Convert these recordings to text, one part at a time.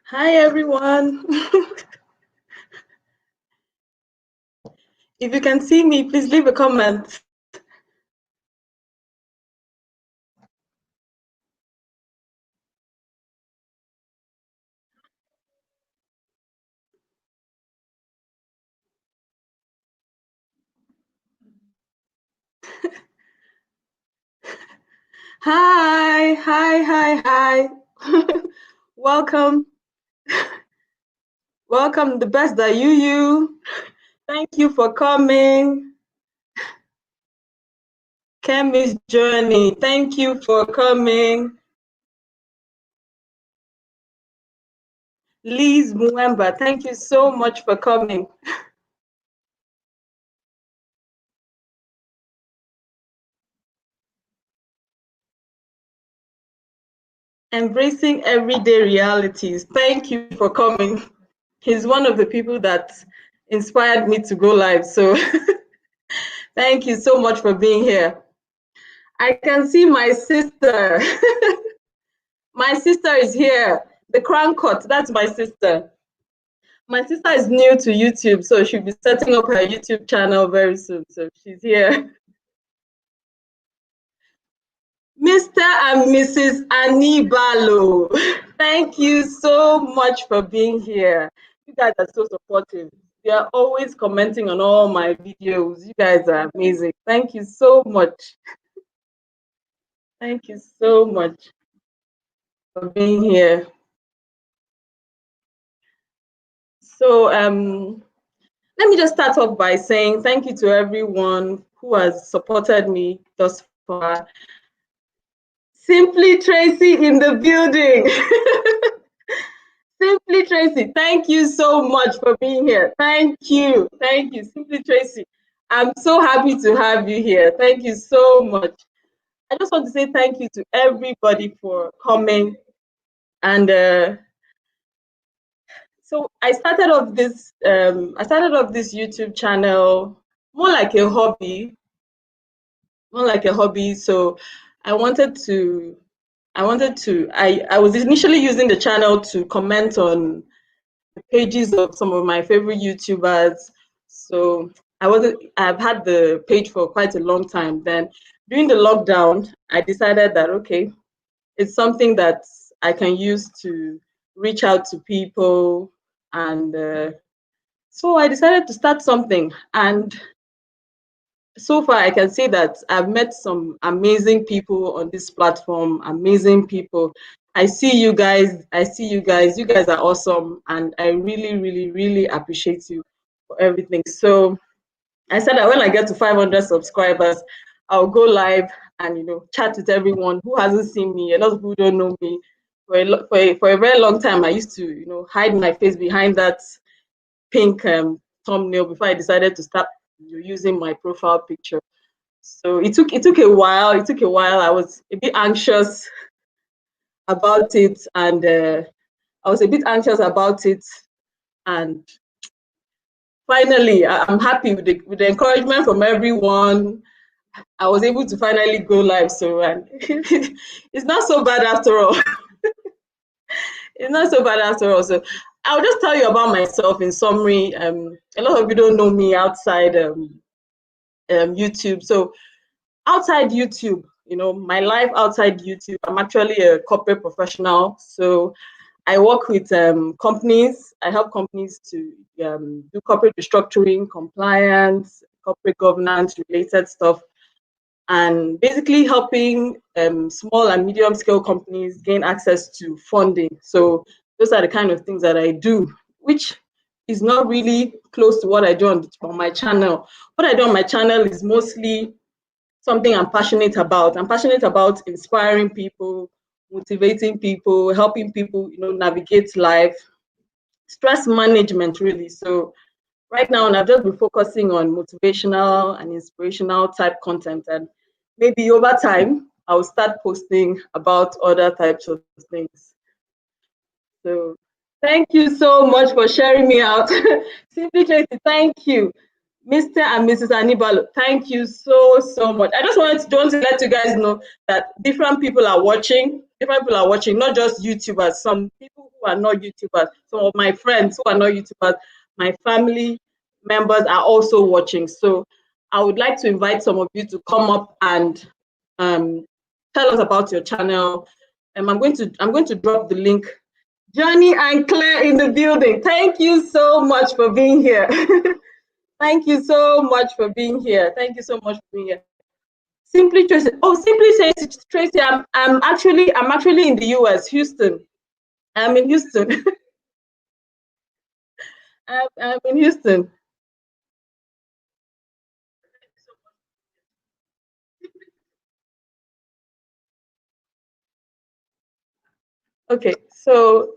Hi everyone. If you can see me, please leave a comment. Hi, hi, hi, hi. Welcome, welcome. The best that you. Thank you for coming. Kemi's journey. Thank you for coming. Liz Muemba. Thank you so much for coming. Embracing everyday realities. Thank you for coming. He's one of the people that inspired me to go live. So thank you so much for being here. I can see my sister. My sister is here. The crown cut, that's my sister. My sister is new to YouTube, so she'll be setting up her YouTube channel very soon. So she's here. Mr. and Mrs. Anibalo, thank you so much for being here. You guys are so supportive. They are always commenting on all my videos. You guys are amazing. Thank you so much. Thank you so much for being here. So let me just start off by saying thank you to everyone who has supported me thus far. Simply Tracy in the building. Simply Tracy, thank you so much for being here. Thank you. Thank you. Simply Tracy, I'm so happy to have you here. Thank you so much. I just want to say thank you to everybody for coming. And so I started off this YouTube channel more like a hobby, So I wanted to I was initially using the channel to comment on the pages of some of my favorite YouTubers. So I've had the page for quite a long time. Then during the lockdown, I decided that okay, it's something that I can use to reach out to people, and so I decided to start something. And so far I can say that I've met some amazing people on this platform, amazing people. You guys are awesome, and I really, really, really appreciate you for everything. So I said that when I get to 500 subscribers, I'll go live and chat with everyone who hasn't seen me. A lot of people don't know me. For a very long time, I used to hide my face behind that pink thumbnail before I decided to start using my profile picture. So it took a while. It took a while. I was a bit anxious about it, and and finally, I'm happy with the encouragement from everyone. I was able to finally go live. So and it's not so bad after all. It's not so bad after all. So I'll just tell you about myself in summary. A lot of you don't know me outside YouTube. So outside YouTube, my life outside YouTube, I'm actually a corporate professional. So I work with companies. I help companies to do corporate restructuring, compliance, corporate governance related stuff, and basically helping small and medium scale companies gain access to funding. So those are the kind of things that I do, which is not really close to what I do on my channel. What I do on my channel is mostly something I'm passionate about. I'm passionate about inspiring people, motivating people, helping people, navigate life, stress management, really. So right now, I've just been focusing on motivational and inspirational type content, and maybe over time, I'll start posting about other types of things. So thank you so much for sharing me out. Simply Tracy, thank you. Mr. and Mrs. Anibalo, thank you so, so much. I just want to let you guys know that different people are watching. different people are watching, not just YouTubers. Some people who are not YouTubers, some of my friends who are not YouTubers, my family members are also watching. So I would like to invite some of you to come up and tell us about your channel. I'm going to drop the link. Johnny and Claire in the building. Thank you so much for being here. Thank you so much for being here. Thank you so much for being here. Simply Tracy. Oh, Simply Tracy. I'm actually in the US, Houston. I'm in Houston. I'm in Houston. Okay, so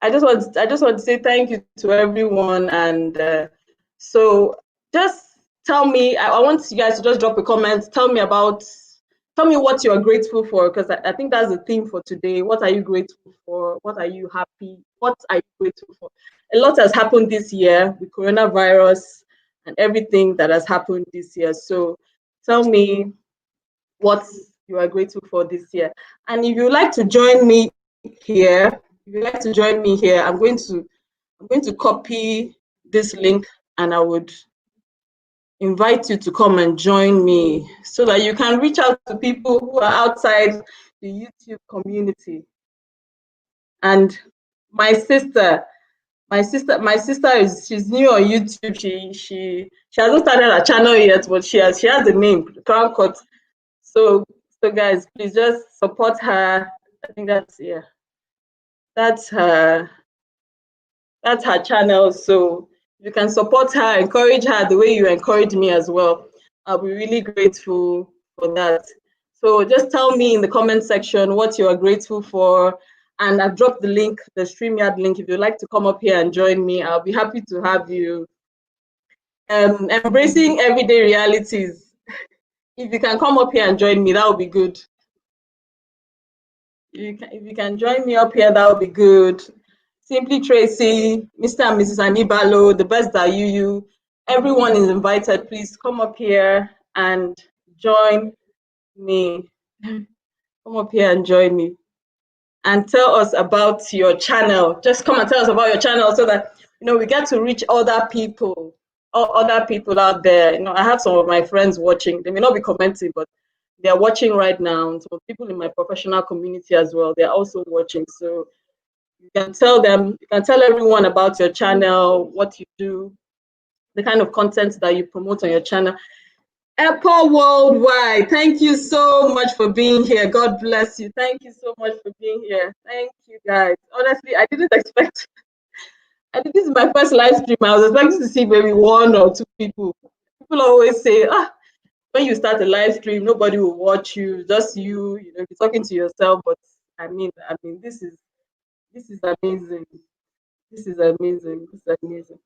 I just want to say thank you to everyone, and so just tell me. I want you guys to just drop a comment. Tell me what you are grateful for, because I think that's the theme for today. What are you grateful for? What are you happy? What are you grateful for? A lot has happened this year with coronavirus and everything that has happened this year. So tell me what you are grateful for this year. And if you like to join me here, if you like to join me here, I'm going to copy this link, and I would invite you to come and join me so that you can reach out to people who are outside the YouTube community. And my sister, she's new on YouTube. She hasn't started her channel yet, but she has the name Crown Court. So guys, please just support her. I think that's her that's her channel. So you can support her, encourage her the way you encourage me as well. I'll be really grateful for that. So just tell me in the comment section what you are grateful for. And I've dropped the link, the StreamYard link. If you'd like to come up here and join me, I'll be happy to have you. Embracing everyday realities. If you can come up here and join me, that would be good. If you can join me up here, that would be good. Simply Tracy, Mr. and Mrs. Anibalo, the best that you. Everyone is invited. Please come up here and join me. Come up here and join me. And tell us about your channel. Just come and tell us about your channel so that we get to reach other people, other people out there. I have some of my friends watching. They may not be commenting, but they're watching right now. Some people in my professional community as well, they're also watching. So you can tell everyone about your channel, what you do, the kind of content that you promote on your channel. Apple Worldwide, thank you so much for being here. God bless you. Thank you so much for being here. Thank you, guys. Honestly, I didn't expect. This is my first live stream. I was expecting to see maybe one or two people. People always say, when you start a live stream, nobody will watch you, just you. You're talking to yourself. But this is amazing. This is amazing. This is amazing.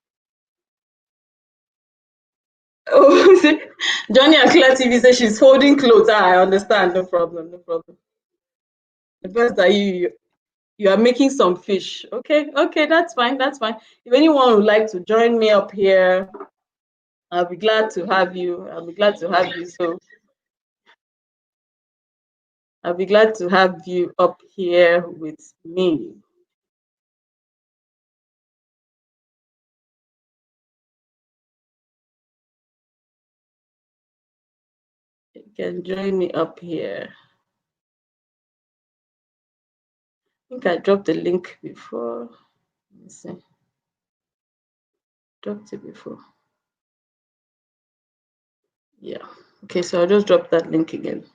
Oh, Johnny and Claire TV say she's folding clothes. I understand. No problem. No problem. The best that you are making some fish. Okay, that's fine. That's fine. If anyone would like to join me up here, I'll be glad to have you. I'll be glad to have you. So I'll be glad to have you up here with me. You can join me up here. I think I dropped the link before. Let me see. Dropped it before. Yeah. Okay, so I'll just drop that link again.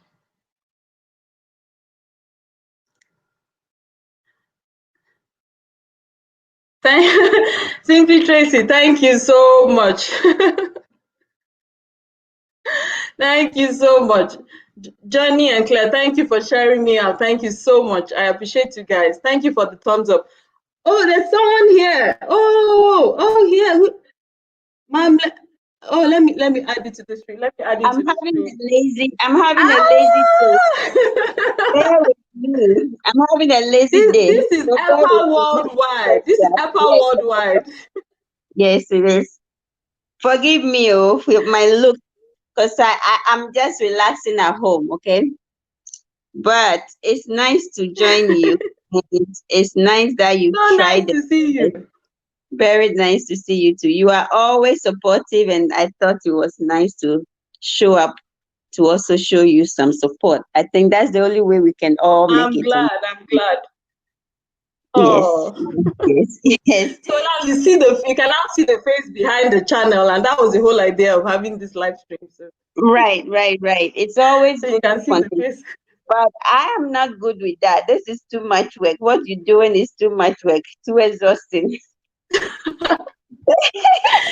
Simply Tracy, thank you so much. Thank you so much. Johnny and Claire, thank you for sharing me out. Thank you so much. I appreciate you guys. Thank you for the thumbs up. Oh, there's someone here. Oh, here. Mom, let me add it to the screen. Let me add it to the screen. I'm having a lazy day. Bear with me. I'm having a lazy day. This is Apple Worldwide. This is Apple Worldwide. Yes, it is. Forgive me with my look, because I'm just relaxing at home, okay? but it's nice to join you. It's nice that you So nice tried it. to see you. Very nice to see you too. You are always supportive, and I thought it was nice to show up to also show you some support. I think that's the only way we can all make I'm it. glad. I'm glad. Yes, Oh. yes, yes. So now you can now see the face behind the channel, and that was the whole idea of having this live stream. Right, right, right. It's always So good you can see the content, face. but I am not good with that. This is too much work. What you're doing is too much work, too exhausting.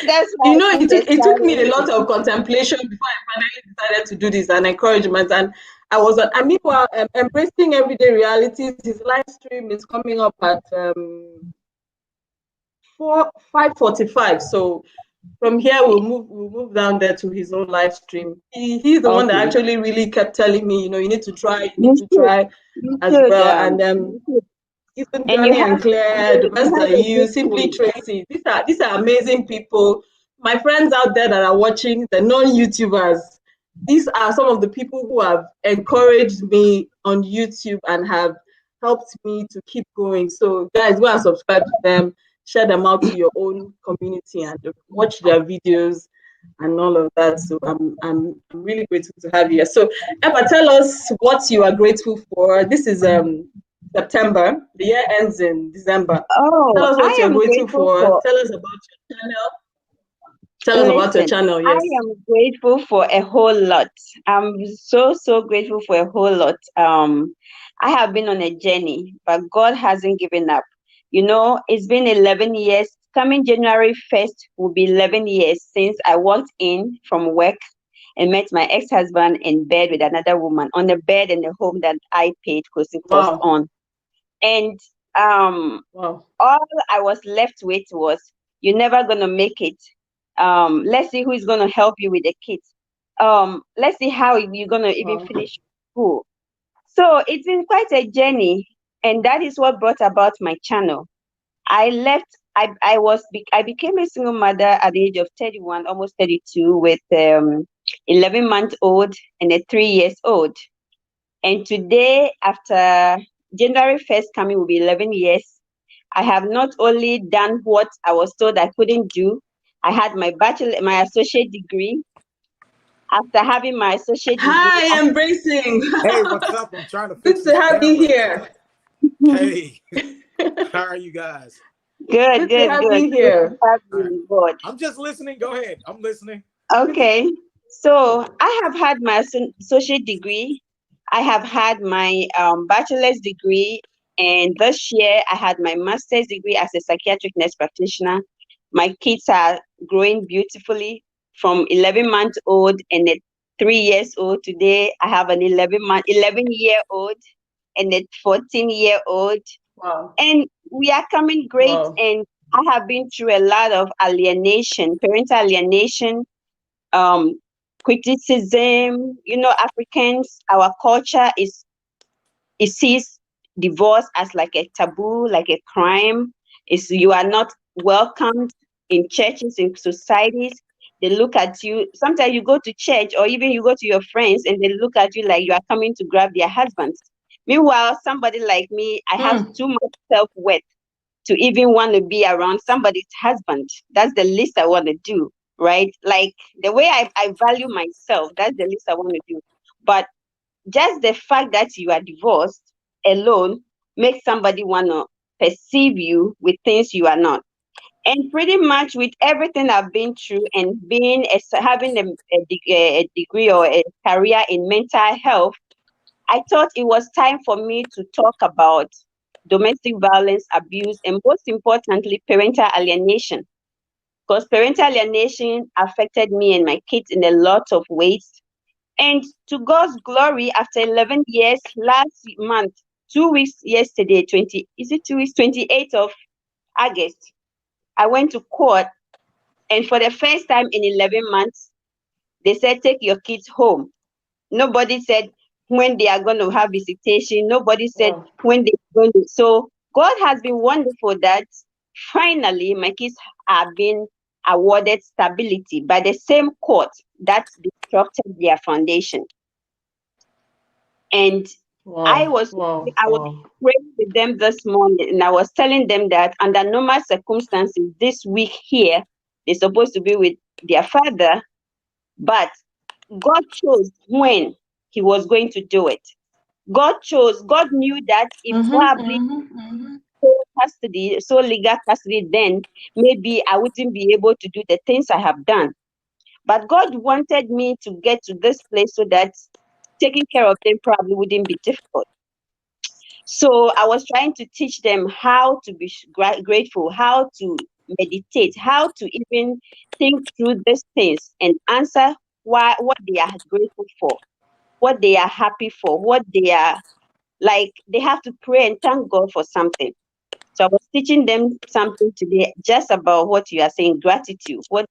That's why You I know, put it took me aside. a lot of contemplation before I finally decided to do this and encouragement. And I was on. I mean, while embracing everyday realities, his live stream is coming up at 5:45. So from here we'll move down there to his own live stream. He's the one that Okay. actually really kept telling me, you need to try, you need You to should. try You as should. well. And You should. Ethan, And you Johnny, have and Claire, the you best have are a you, good Simply time. Tracy. These are amazing people. My friends out there that are watching, the non-YouTubers, these are some of the people who have encouraged me on YouTube and have helped me to keep going. So guys, go and subscribe to them, share them out to your own community and watch their videos and all of that. So I'm really grateful to have you here. So Emma, tell us what you are grateful for. This is September. The year ends in December. Tell Oh, us what I you're am grateful grateful for. for. Tell us about your channel. Tell us about your Listen, channel. I Yes. am grateful for a whole lot. I'm so grateful for a whole lot. I have been on a journey, but God hasn't given up. It's been 11 years. Coming January 1st will be 11 years since I walked in from work and met my ex-husband in bed with another woman on a bed in a home that I paid closing costs Wow. on. And um, Wow. all I was left with was, you're never gonna make it. Let's see who is gonna help you with the kids. Let's see how you're gonna even Wow. finish school. So it's been quite a journey, and that is what brought about my channel. I left. I became a single mother at the age of 31, almost 32, with 11-month old and a 3 years old. And today, after January 1st coming, will be 11 years. I have not only done what I was told I couldn't do, I had my associate degree. After having my associate degree, Hi, embracing. Hey, what's up? I'm trying to Good fix to this have you camera. here. Hey, how are you guys? good, Good to good, have good. you Good to here. have All right. you on board. I'm just listening. Go ahead. I'm listening. Okay. So I have had my associate degree. I have had my bachelor's degree. And this year I had my master's degree as a psychiatric nurse practitioner. My kids are growing beautifully from 11-month old and a 3 years old. Today I have an 11-year-old and a 14-year-old. Wow. And we are coming great. Wow. And I have been through a lot of alienation, parental alienation, um, criticism. Africans, our culture is, it sees divorce as like a taboo, like a crime. Is You are not welcomed in churches, in societies. They look at you. Sometimes you go to church, or even you go to your friends, and they look at you like you are coming to grab their husbands. Meanwhile, somebody like me, I have Hmm. too much self-worth to even want to be around somebody's husband. That's the least I want to do, right? Like the way I value myself, that's the least I want to do. But just the fact that you are divorced alone makes somebody want to perceive you with things you are not. And pretty much with everything I've been through, and having a degree or a career in mental health, I thought it was time for me to talk about domestic violence, abuse, and most importantly, parental alienation. Because parental alienation affected me and my kids in a lot of ways. And to God's glory, after 11 years, last month, 2 weeks yesterday, 2 weeks, 28th of August, I went to court. And for the first time in 11 months, they said, take your kids home. Nobody said when they are going to have visitation. Nobody said Wow. when they're going to. So God has been wonderful that finally my kids are being awarded stability by the same court that disrupted their foundation. And I Wow. was Wow. I was Wow. praying with them this morning, and I was telling them that under normal circumstances this week here, they're supposed to be with their father, but God chose when He was going to do it. God chose. God knew that if Mm-hmm. probably Mm-hmm. Mm-hmm. custody, so legal custody, then maybe I wouldn't be able to do the things I have done. But God wanted me to get to this place so that taking care of them probably wouldn't be difficult. So I was trying to teach them how to be grateful, how to meditate, how to even think through these things and answer what they are grateful for, what they are happy for, what they are like. They have to pray and thank God for something. So I was teaching them something today just about what you are saying, gratitude. What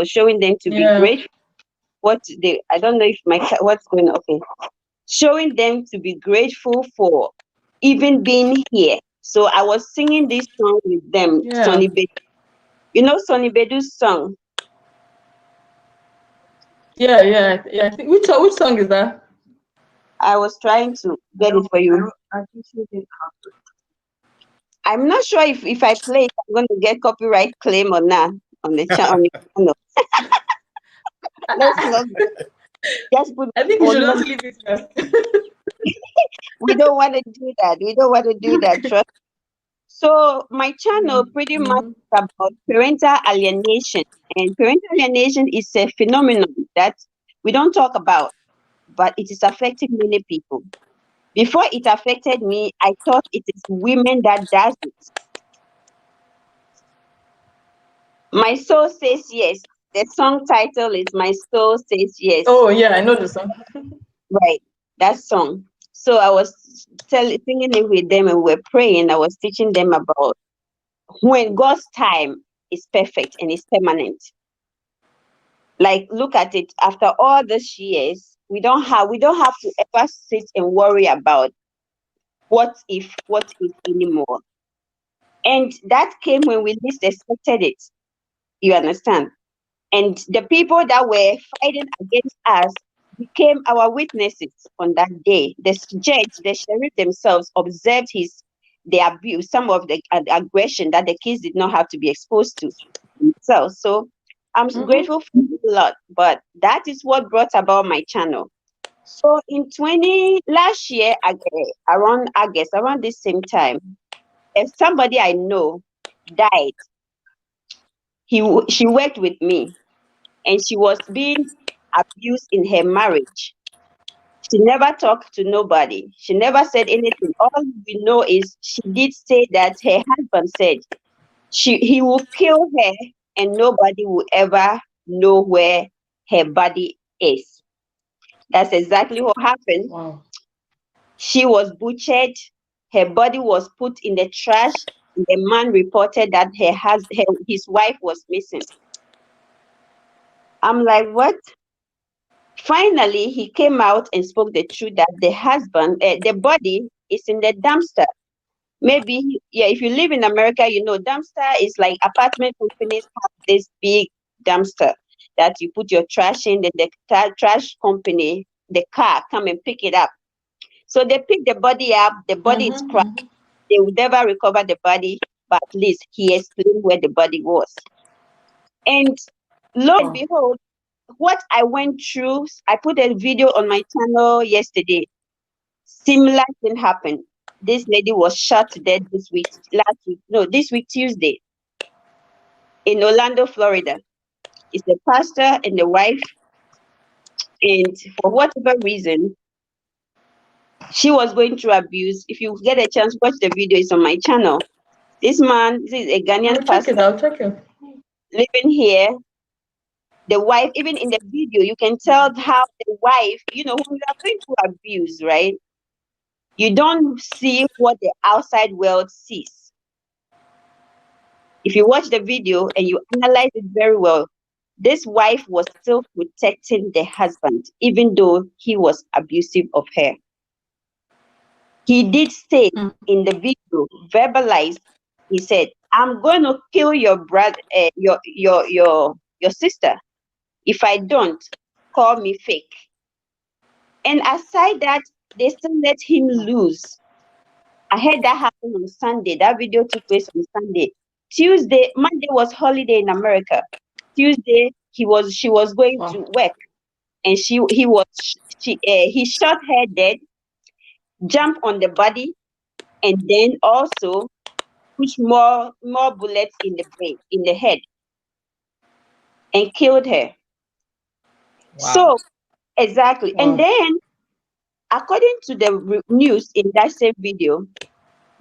showing them to be Yeah. grateful. What they I don't know if what's going on. Okay, showing them to be grateful for even being here. So I was singing this song with them, Yeah. Sonny Bedu. You know Sonny Bedu's song. Yeah. Yeah. Yeah. I think which song is that? I was trying to get it for you. I'm not sure if I play it, I'm going to get copyright claim or not on the channel. Let's not just put I think you should volume. just leave it there. We don't want to do that. We don't want to do that. Trust. So my channel pretty much Mm-hmm. is about parental alienation, and parental alienation is a phenomenon that we don't talk about, but it is affecting many people. Before it affected me, I thought it is women that does it. My soul says yes. The song title is My Soul Says Yes. Oh yeah, I know the song. Right, that song. So I was singing it with them, and we were praying. I was teaching them about when God's time is perfect and is permanent. Like, look at it. After all these years, we don't have to ever sit and worry about what if anymore. And that came when we least expected it. You understand? And the people that were fighting against us became our witnesses on that day. The judge, the sheriff themselves observed the abuse, some of the aggression that the kids did not have to be exposed to themselves. So I'm Mm-hmm. grateful for it a lot. But that is what brought about my channel. So in 20 last year, around August, around this same time, if somebody I know died, she worked with me and she was being abused in her marriage. She never talked to nobody. She never said anything. All we know is she did say that her husband said he will kill her and nobody will ever know where her body is. That's exactly what happened. Wow. She was butchered. Her body was put in the trash. The man reported that his wife was missing. I'm like, what? Finally, he came out and spoke the truth that the body is in the dumpster. Maybe, yeah, if you live in America, dumpster is like apartment companies have this big dumpster that you put your trash in, then the trash company, the car, come and pick it up. So they pick the body up, the body is Mm-hmm. crushed. Mm-hmm. They will never recover the body, but at least he explained where the body was. And lo and Wow. behold, what I went through, I put a video on my channel yesterday. Similar thing happened. This lady was shot to death this week, Tuesday, in Orlando, Florida. It's the pastor and the wife, and for whatever reason, she was going through abuse. If you get a chance, watch the video, it's on my channel. This is a I'll Ghanaian check it. pastor I'll check it. living here. The wife, even in the video, you can tell how the wife, when you are going through abuse, right? You don't see what the outside world sees. If you watch the video and you analyze it very well, this wife was still protecting the husband, even though he was abusive of her. He did say in the video, verbalize, he said, I'm going to kill your brother, your sister. If I don't, call me fake. And aside that, they still let him loose. I heard that happened on Sunday. That video took place on Sunday. Monday was holiday in America. Tuesday, she was going to Wow. work, and he shot her dead, jumped on the body, and then also push more bullets in the brain, in the head, and killed her. Wow. So exactly. And Wow. then, according to the news in that same video,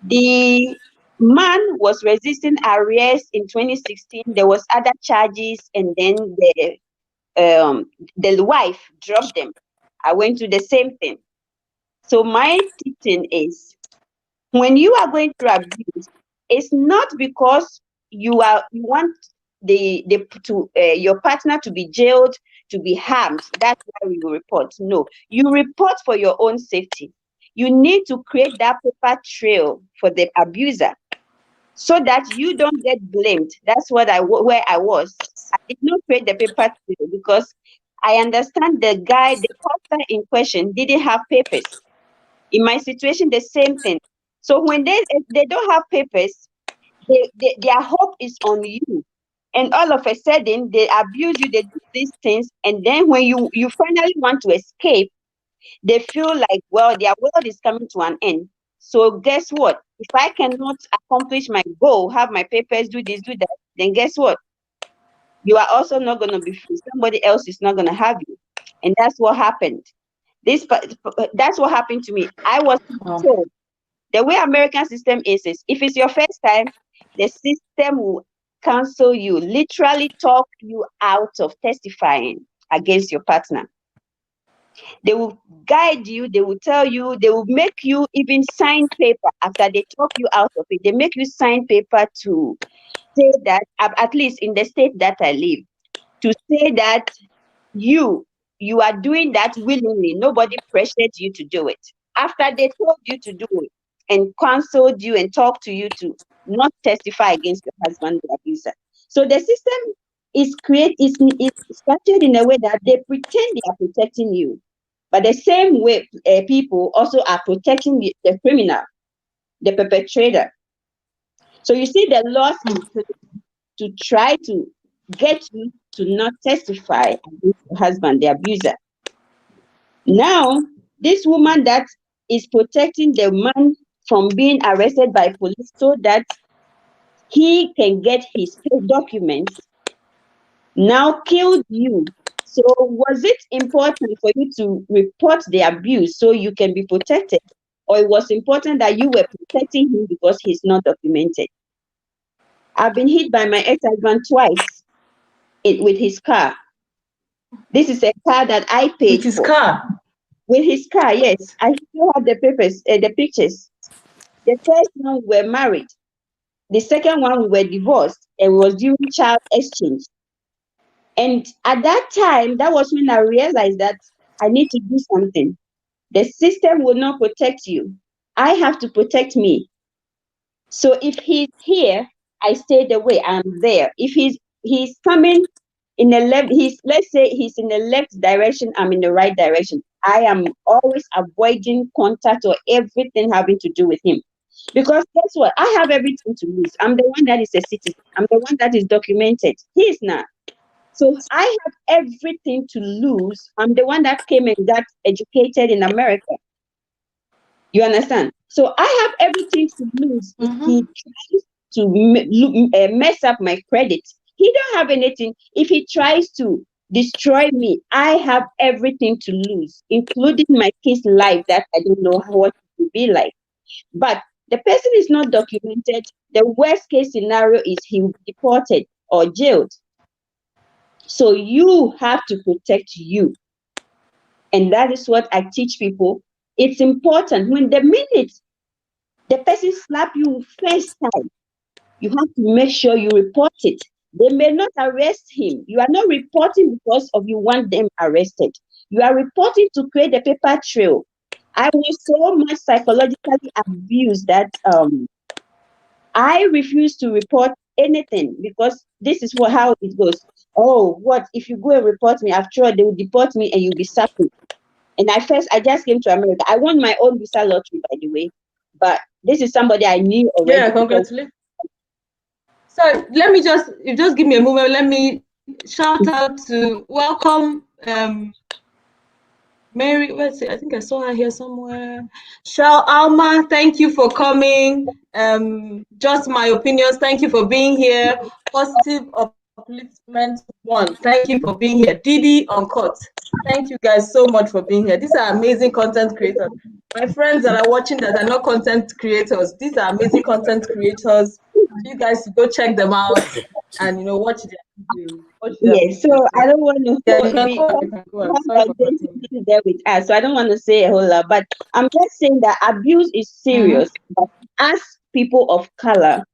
the man was resisting arrest in 2016. There was other charges, and then the wife dropped them. I went to the same thing. So my teaching is, when you are going through abuse, it's not because you want your partner to be jailed, to be harmed. That's why we will report. No, you report for your own safety. You need to create that paper trail for the abuser, so that you don't get blamed. That's where I was. I did not create the paper trail because I understand the pastor in question didn't have papers. In my situation, the same thing. So when they don't have papers, their hope is on you. And all of a sudden, they abuse you, they do these things. And then when you finally want to escape, they feel like, well, their world is coming to an end. So guess what? If I cannot accomplish my goal, have my papers, do this, do that, then guess what? You are also not going to be free. Somebody else is not going to have you. And that's what happened. That's what happened to me. I was Wow. told, the way American system is if it's your first time, the system will cancel you, literally talk you out of testifying against your partner. They will guide you, they will tell you, they will make you even sign paper after they talk you out of it. They make you sign paper to say that, at least in the state that I live, to say that you you are doing that willingly. Nobody pressured you to do it. After they told you to do it and counseled you and talked to you to not testify against your husband, the abuser. So the system is structured in a way that they pretend they are protecting you, but the same way people also are protecting the criminal, the perpetrator. So you see, the laws in place to try to get you to not testify against your husband, the abuser. Now, this woman that is protecting the man from being arrested by police so that he can get his documents, now killed you. So was it important for you to report the abuse so you can be protected? Or it was important that you were protecting him because he's not documented? I've been hit by my ex-husband twice with his car. This is a car that I With paid his for. car. With his car, yes. I still have the papers, the pictures. The first one we were married. The second one we were divorced, and it was during child exchange. And at that time, that was when I realized that I need to do something. The system will not protect you. I have to protect me. So if he's here, I stay the way I'm there. If he's coming in the left, let's say he's in the left direction, I'm in the right direction. I am always avoiding contact or everything having to do with him. Because guess what? I have everything to lose. I'm the one that is a citizen. I'm the one that is documented. He's not. So I have everything to lose. I'm the one that came and got educated in America. You understand? So I have everything to lose if he tries to mess up my credit. He don't have anything. If he tries to destroy me, I have everything to lose, including my kid's life that I don't know what it will be like. But the person is not documented. The worst case scenario is he will be deported or jailed. So you have to protect you. And that is what I teach people. It's important when the minute the person slap you first time, you have to make sure you report it. They may not arrest him. You are not reporting because of you want them arrested. You are reporting to create a paper trail. I was so much psychologically abused that I refuse to report anything because this is how it goes. Oh, what if you go and report me? After all, they will deport me and you'll be suffering. And I just came to America. I won my own visa lottery, by the way. But this is somebody I knew already. Yeah, congratulations. So let me just give me a moment. Let me shout out to welcome Mary. Let's see, I think I saw her here somewhere. Shao Alma, thank you for coming. Just my opinions. Thank you for being here. Positive upliftment one. Thank you for being here. Didi Uncut. Thank you guys so much for being here. These are amazing content creators. My friends that are watching that are not content creators, these are amazing content creators. You guys go check them out and watch their videos. Watch their Yes, so videos. I don't want to Yeah, you can we go on. You can go on. Sorry have for cutting. identity there with us, so I don't want to say a whole lot. But I'm just saying that abuse is Mhm. serious. But as people of color,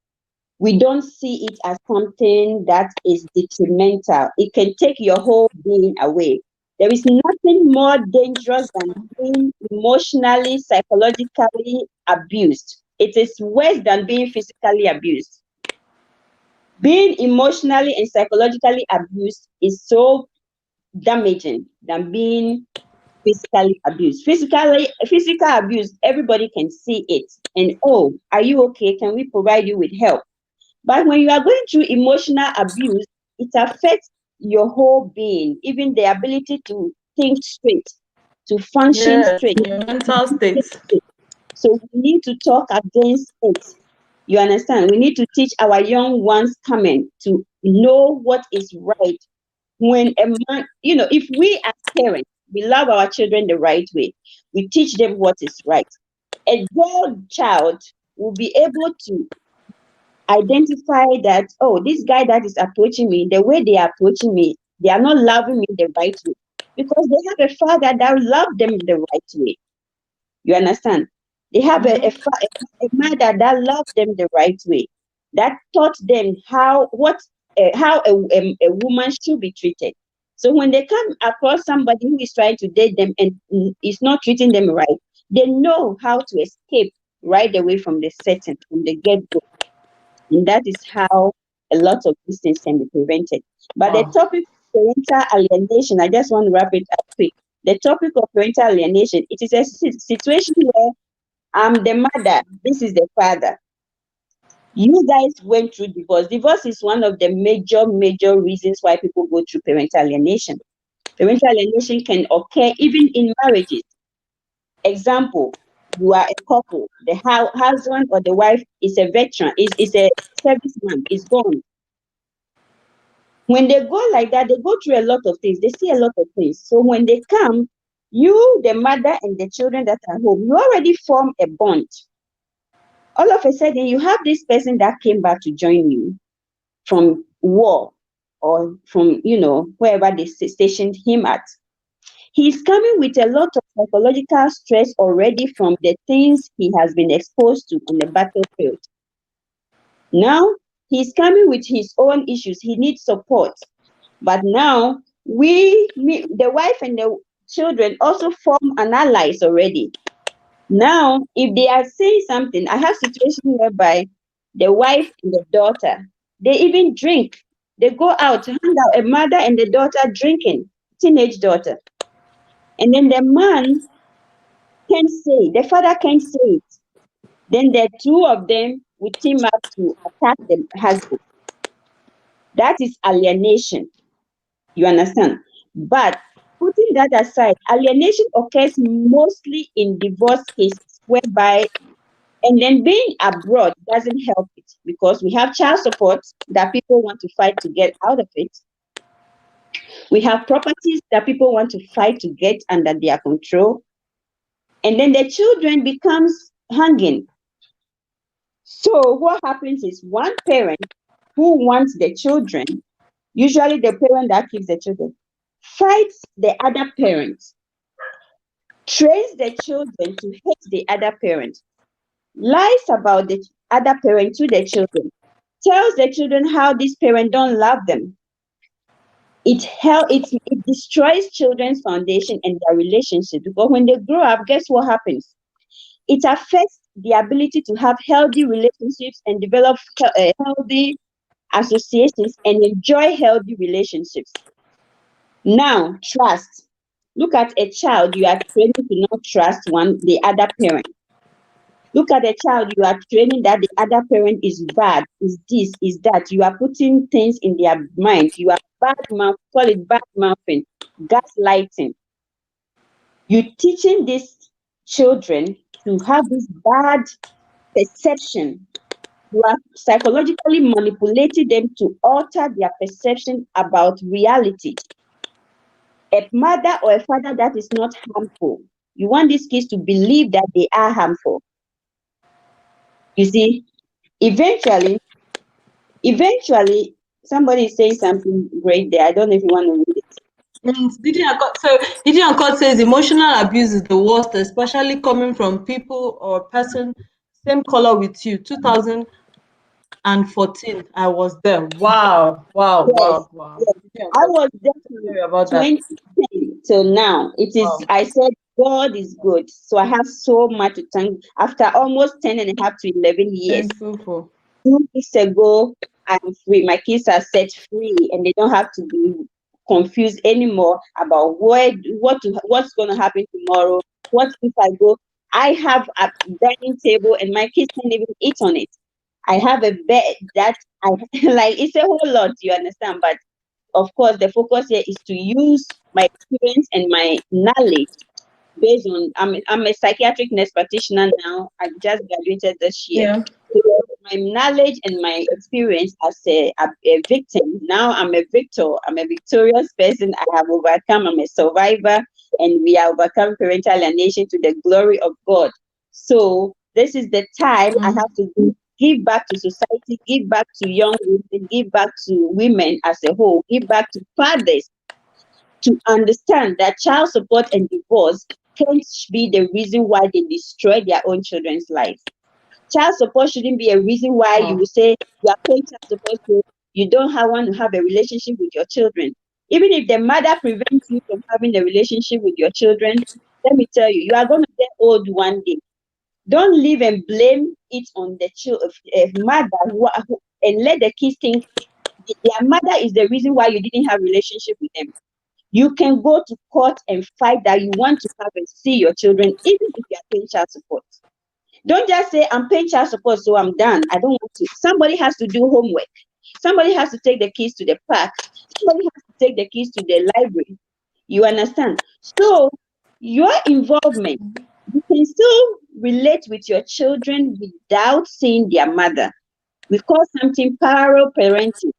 we don't see it as something that is detrimental. It can take your whole being away. There is nothing more dangerous than being emotionally, psychologically abused. It is worse than being physically abused. Being emotionally and psychologically abused is so damaging than being physically abused. Physical abuse, everybody can see it. And oh, are you okay? Can we provide you with help? But when you are going through emotional abuse, it affects your whole being, even the ability to think straight, to function Yes, straight. your mental state. So we need to talk against it. You understand? We need to teach our young ones coming to know what is right. When a man, if we as parents, we love our children the right way, we teach them what is right. A girl child will be able to identify that, oh, this guy that is approaching me, the way they are approaching me, they are not loving me the right way. Because they have a father that loved them the right way. You understand? They have Mhm. a mother that loved them the right way, that taught them how a woman should be treated. So when they come across somebody who is trying to date them and is not treating them right, they know how to escape right away from the setting, from the get-go. And that is how a lot of these things can be prevented. But the Wow. topic of parental alienation, I just want to wrap it up quick. The topic of parental alienation, it is a situation where I'm the mother, this is the father. You guys went through divorce. Divorce is one of the major reasons why people go through parental alienation. Parental alienation can occur even in marriages. Example, you are a couple, the husband or the wife is a veteran, is a serviceman, is gone. When they go like that, they go through a lot of things, they see a lot of things. So when they come, you, the mother, and the children that are home, you already form a bond. All of a sudden, you have this person that came back to join you from war or from, wherever they stationed him at. He's coming with a lot of psychological stress already from the things he has been exposed to on the battlefield. Now, he's coming with his own issues. He needs support. But now, the wife and the children also form an allies already. Now, if they are saying something, I have situations whereby the wife and the daughter, they even drink. They go out, hang out, a mother and the daughter drinking, teenage daughter. And then the man can't say, the father can't say it. Then the two of them will team up to attack the husband. That is alienation. You understand? But putting that aside, alienation occurs mostly in divorce cases whereby, and then being abroad doesn't help it because we have child support that people want to fight to get out of it. We have properties that people want to fight to get under their control. And then the children becomes hanging. So what happens is one parent who wants the children, usually the parent that keeps the children, fights the other parent, trains the children to hate the other parent, lies about the other parent to the children, tells the children how this parent don't love them. It destroys children's foundation and their relationship because when they grow up, guess what happens? It affects the ability to have healthy relationships and develop healthy associations and enjoy healthy relationships. Now, trust. Look at a child, you are training to not trust the other parent. Look at a child, you are training that the other parent is bad, is this, is that. You are putting things in their mind. You are call it bad mouthing, gaslighting. You're teaching these children to have this bad perception. You are psychologically manipulating them to alter their perception about reality. A mother or a father that is not harmful, you want these kids to believe that they are harmful. You see, eventually, somebody is saying something great there. I don't know if you want to read it. Didi Ankot says emotional abuse is the worst, especially coming from people or person same color with you. 2014, I was there. Wow. Yes, yes. Didi I Ankot, was there sorry about from that. 2010 till now. It is, Wow. I said, God is good. So I have so much to thank. After almost 10 and a half to 11 years, Thankful for. 2 weeks ago, I'm free. My kids are set free and they don't have to be confused anymore about what's going to happen tomorrow. What if I go? I have a dining table and my kids can't even eat on it. I have a bed that I like. It's a whole lot, you understand? But of course, the focus here is to use my experience and my knowledge based on I'm a psychiatric nurse practitioner now. I just graduated this year. Yeah. So my knowledge and my experience as a victim, now I'm a victor. I'm a victorious person. I have overcome. I'm a survivor, and we are overcome parental alienation to the glory of God. So this is the time I have to give back to society, give back to young women, give back to women as a whole, give back to fathers to understand that child support and divorce can't be the reason why they destroy their own children's life. Child support shouldn't be a reason why you will say you are paying child support so you don't want to have a relationship with your children. Even if the mother prevents you from having a relationship with your children, let me tell you, you are going to get old one day. Don't live and blame it on the mother and let the kids think their mother is the reason why you didn't have relationship with them. You can go to court and fight that you want to have and see your children, even if you are paying child support. Don't just say, I'm paying child support, so I'm done. I don't want to. Somebody has to do homework. Somebody has to take the kids to the park. Somebody has to take the kids to the library. You understand? So, your involvement, you can still relate with your children without seeing their mother. We call something parallel parenting.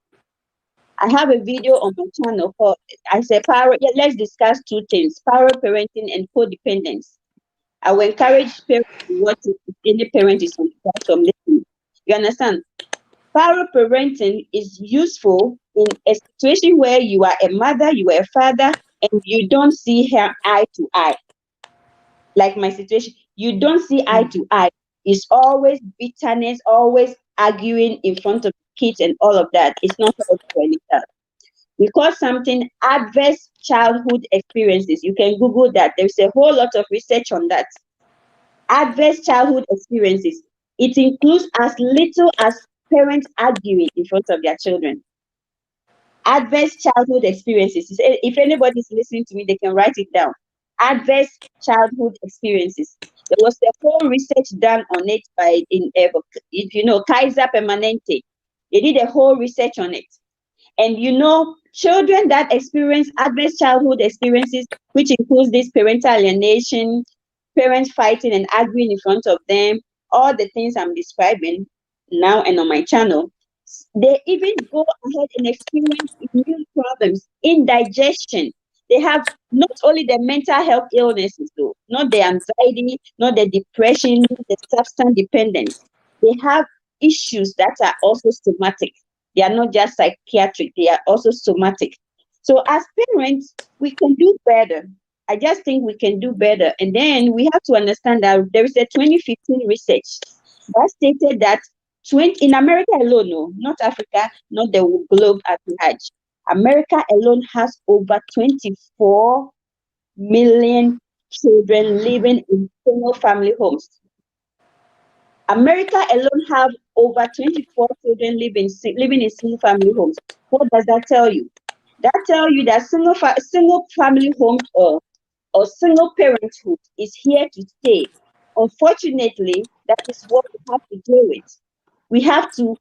I have a video on my channel called, I said, let's discuss two things, parallel parenting and codependence. I will encourage parents to watch it if any parent is on the platform listening. You understand? Parallel parenting is useful in a situation where you are a mother, you are a father, and you don't see her eye to eye. Like my situation, you don't see eye to eye. It's always bitterness, always arguing in front of kids and all of that. It's not healthy for any child. We call something adverse childhood experiences. You can Google that. There's a whole lot of research on that. Adverse childhood experiences. It includes as little as parents arguing in front of their children. Adverse childhood experiences. If anybody is listening to me, they can write it down. Adverse childhood experiences. There was a whole research done on it by, if you know, Kaiser Permanente. They did a whole research on it. And children that experience adverse childhood experiences, which includes this parental alienation, parents fighting and arguing in front of them, all the things I'm describing now and on my channel, they even go ahead and experience immune problems, indigestion. They have not only the mental health illnesses, though, not the anxiety, not the depression, the substance dependence. They have issues that are also somatic. They are not just psychiatric, they are also somatic. So as parents, we can do better. I just think we can do better. And then we have to understand that there is a 2015 research that stated that in America alone, no, not Africa, not the globe at large. America alone has over 24 million children living in single family homes. America alone have over 24 children living in single family homes. What does that tell you? That tells you that single family homes or or single parenthood is here to stay. Unfortunately, that is what we have to deal with. We have to,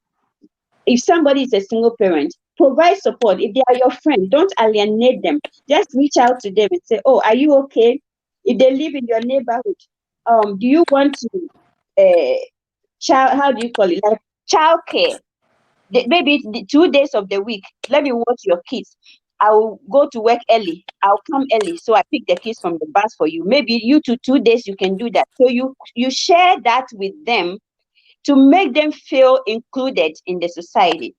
if somebody is a single parent, provide support. If they are your friend, don't alienate them. Just reach out to them and say, "Oh, are you okay?" If they live in your neighborhood, do you want to child? How do you call it? Like child care. Maybe the 2 days of the week. Let me watch your kids. I will go to work early. I'll come early, so I pick the kids from the bus for you. Maybe you 2 days you can do that. So you share that with them to make them feel included in the society.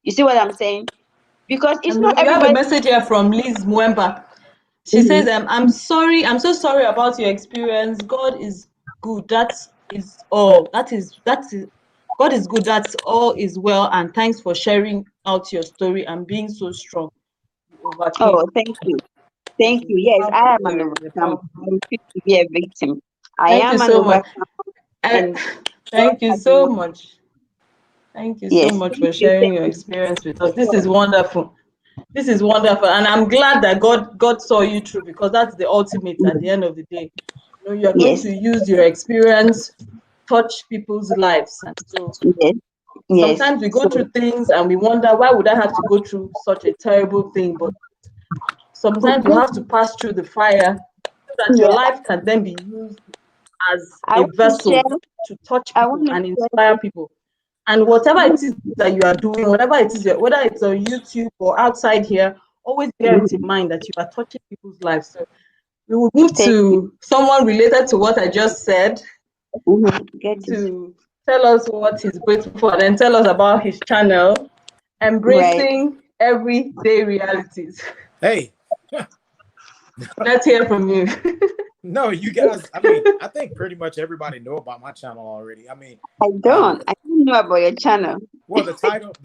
You see what I'm saying? Because it's And not we have a everybody. message here from Liz Mwemba. She Mhm. says, I'm sorry, I'm so sorry about your experience. God is good. That is all. That is God is good. That's all is well. And thanks for sharing out your story and being so strong. You overcame. Oh, thank you. It's Thank a you. Yes, I powerful am an word. It's a overcomer. powerful I word. refuse to be a victim. I Thank you am an so much. overcomer, I, and God thank you has been so with much. Thank you so Yes, much thank for you. sharing Thank your you experience with as us. This well. is wonderful. This is wonderful, and I'm glad that God saw you through, because that's the ultimate at the Mhm. end of the day. You're going Yes, to use your experience, touch people's lives, and so yes, yes. sometimes we go So, through things and we wonder, why would I have to go through such a terrible thing? But sometimes you have to pass through the fire so that your yeah, life can then be used as I a want to share. vessel to touch I people want to and share inspire this. people. And whatever Mhm, it is that you are doing, whatever it is, whether it's on YouTube or outside here, always bear it in mhm. mind that you are touching people's lives. So we will move Thank you. to someone related to what I just said Get it to tell us what he's grateful for, and then tell us about his channel, right. Embracing Everyday Realities. Hey, Let's hear from you. no, you guys. I mean, I think pretty much everybody know about my channel already. I mean, uh, I don't know about your channel. well, the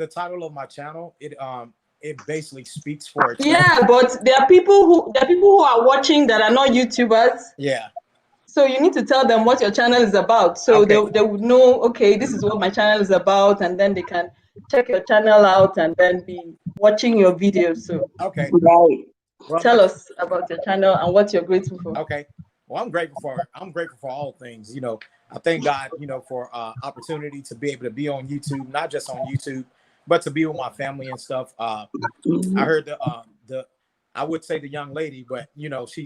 title of my channel, it basically speaks for itself. Yeah, but there are people who are watching that are not YouTubers. Yeah. So you need to tell them what your channel is about. So Okay. they would know, okay, this is what my channel is about, and then they can check your channel out and then be watching your videos. So Okay. Right. Well, tell us about your channel and what you're grateful for. okay. Well, I'm grateful for all things. I thank God, for opportunity to be able to be on YouTube, not just on YouTube, but to be with my family and stuff. I Mhm. heard the I would say the young lady, but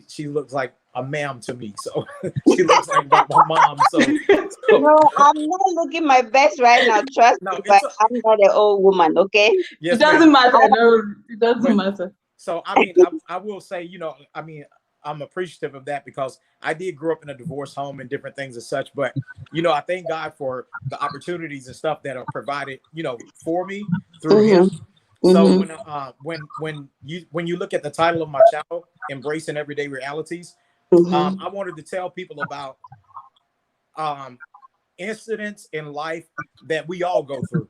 she looks like a ma'am to me. So she looks like my mom. So No, I'm not looking my best right now. Trust no, me, but it's a I'm not an old woman. Okay. It yes, doesn't ma'am. matter. I, No, it doesn't But matter. so I mean, I will say, I mean, I'm appreciative of that because I did grow up in a divorce home and different things as such. But I thank God for the opportunities and stuff that are provided, for me through mhm, Him. So mhm, when you look at the title of my channel, Embracing Everyday Realities, mhm. I wanted to tell people about um, incidents in life that we all go through,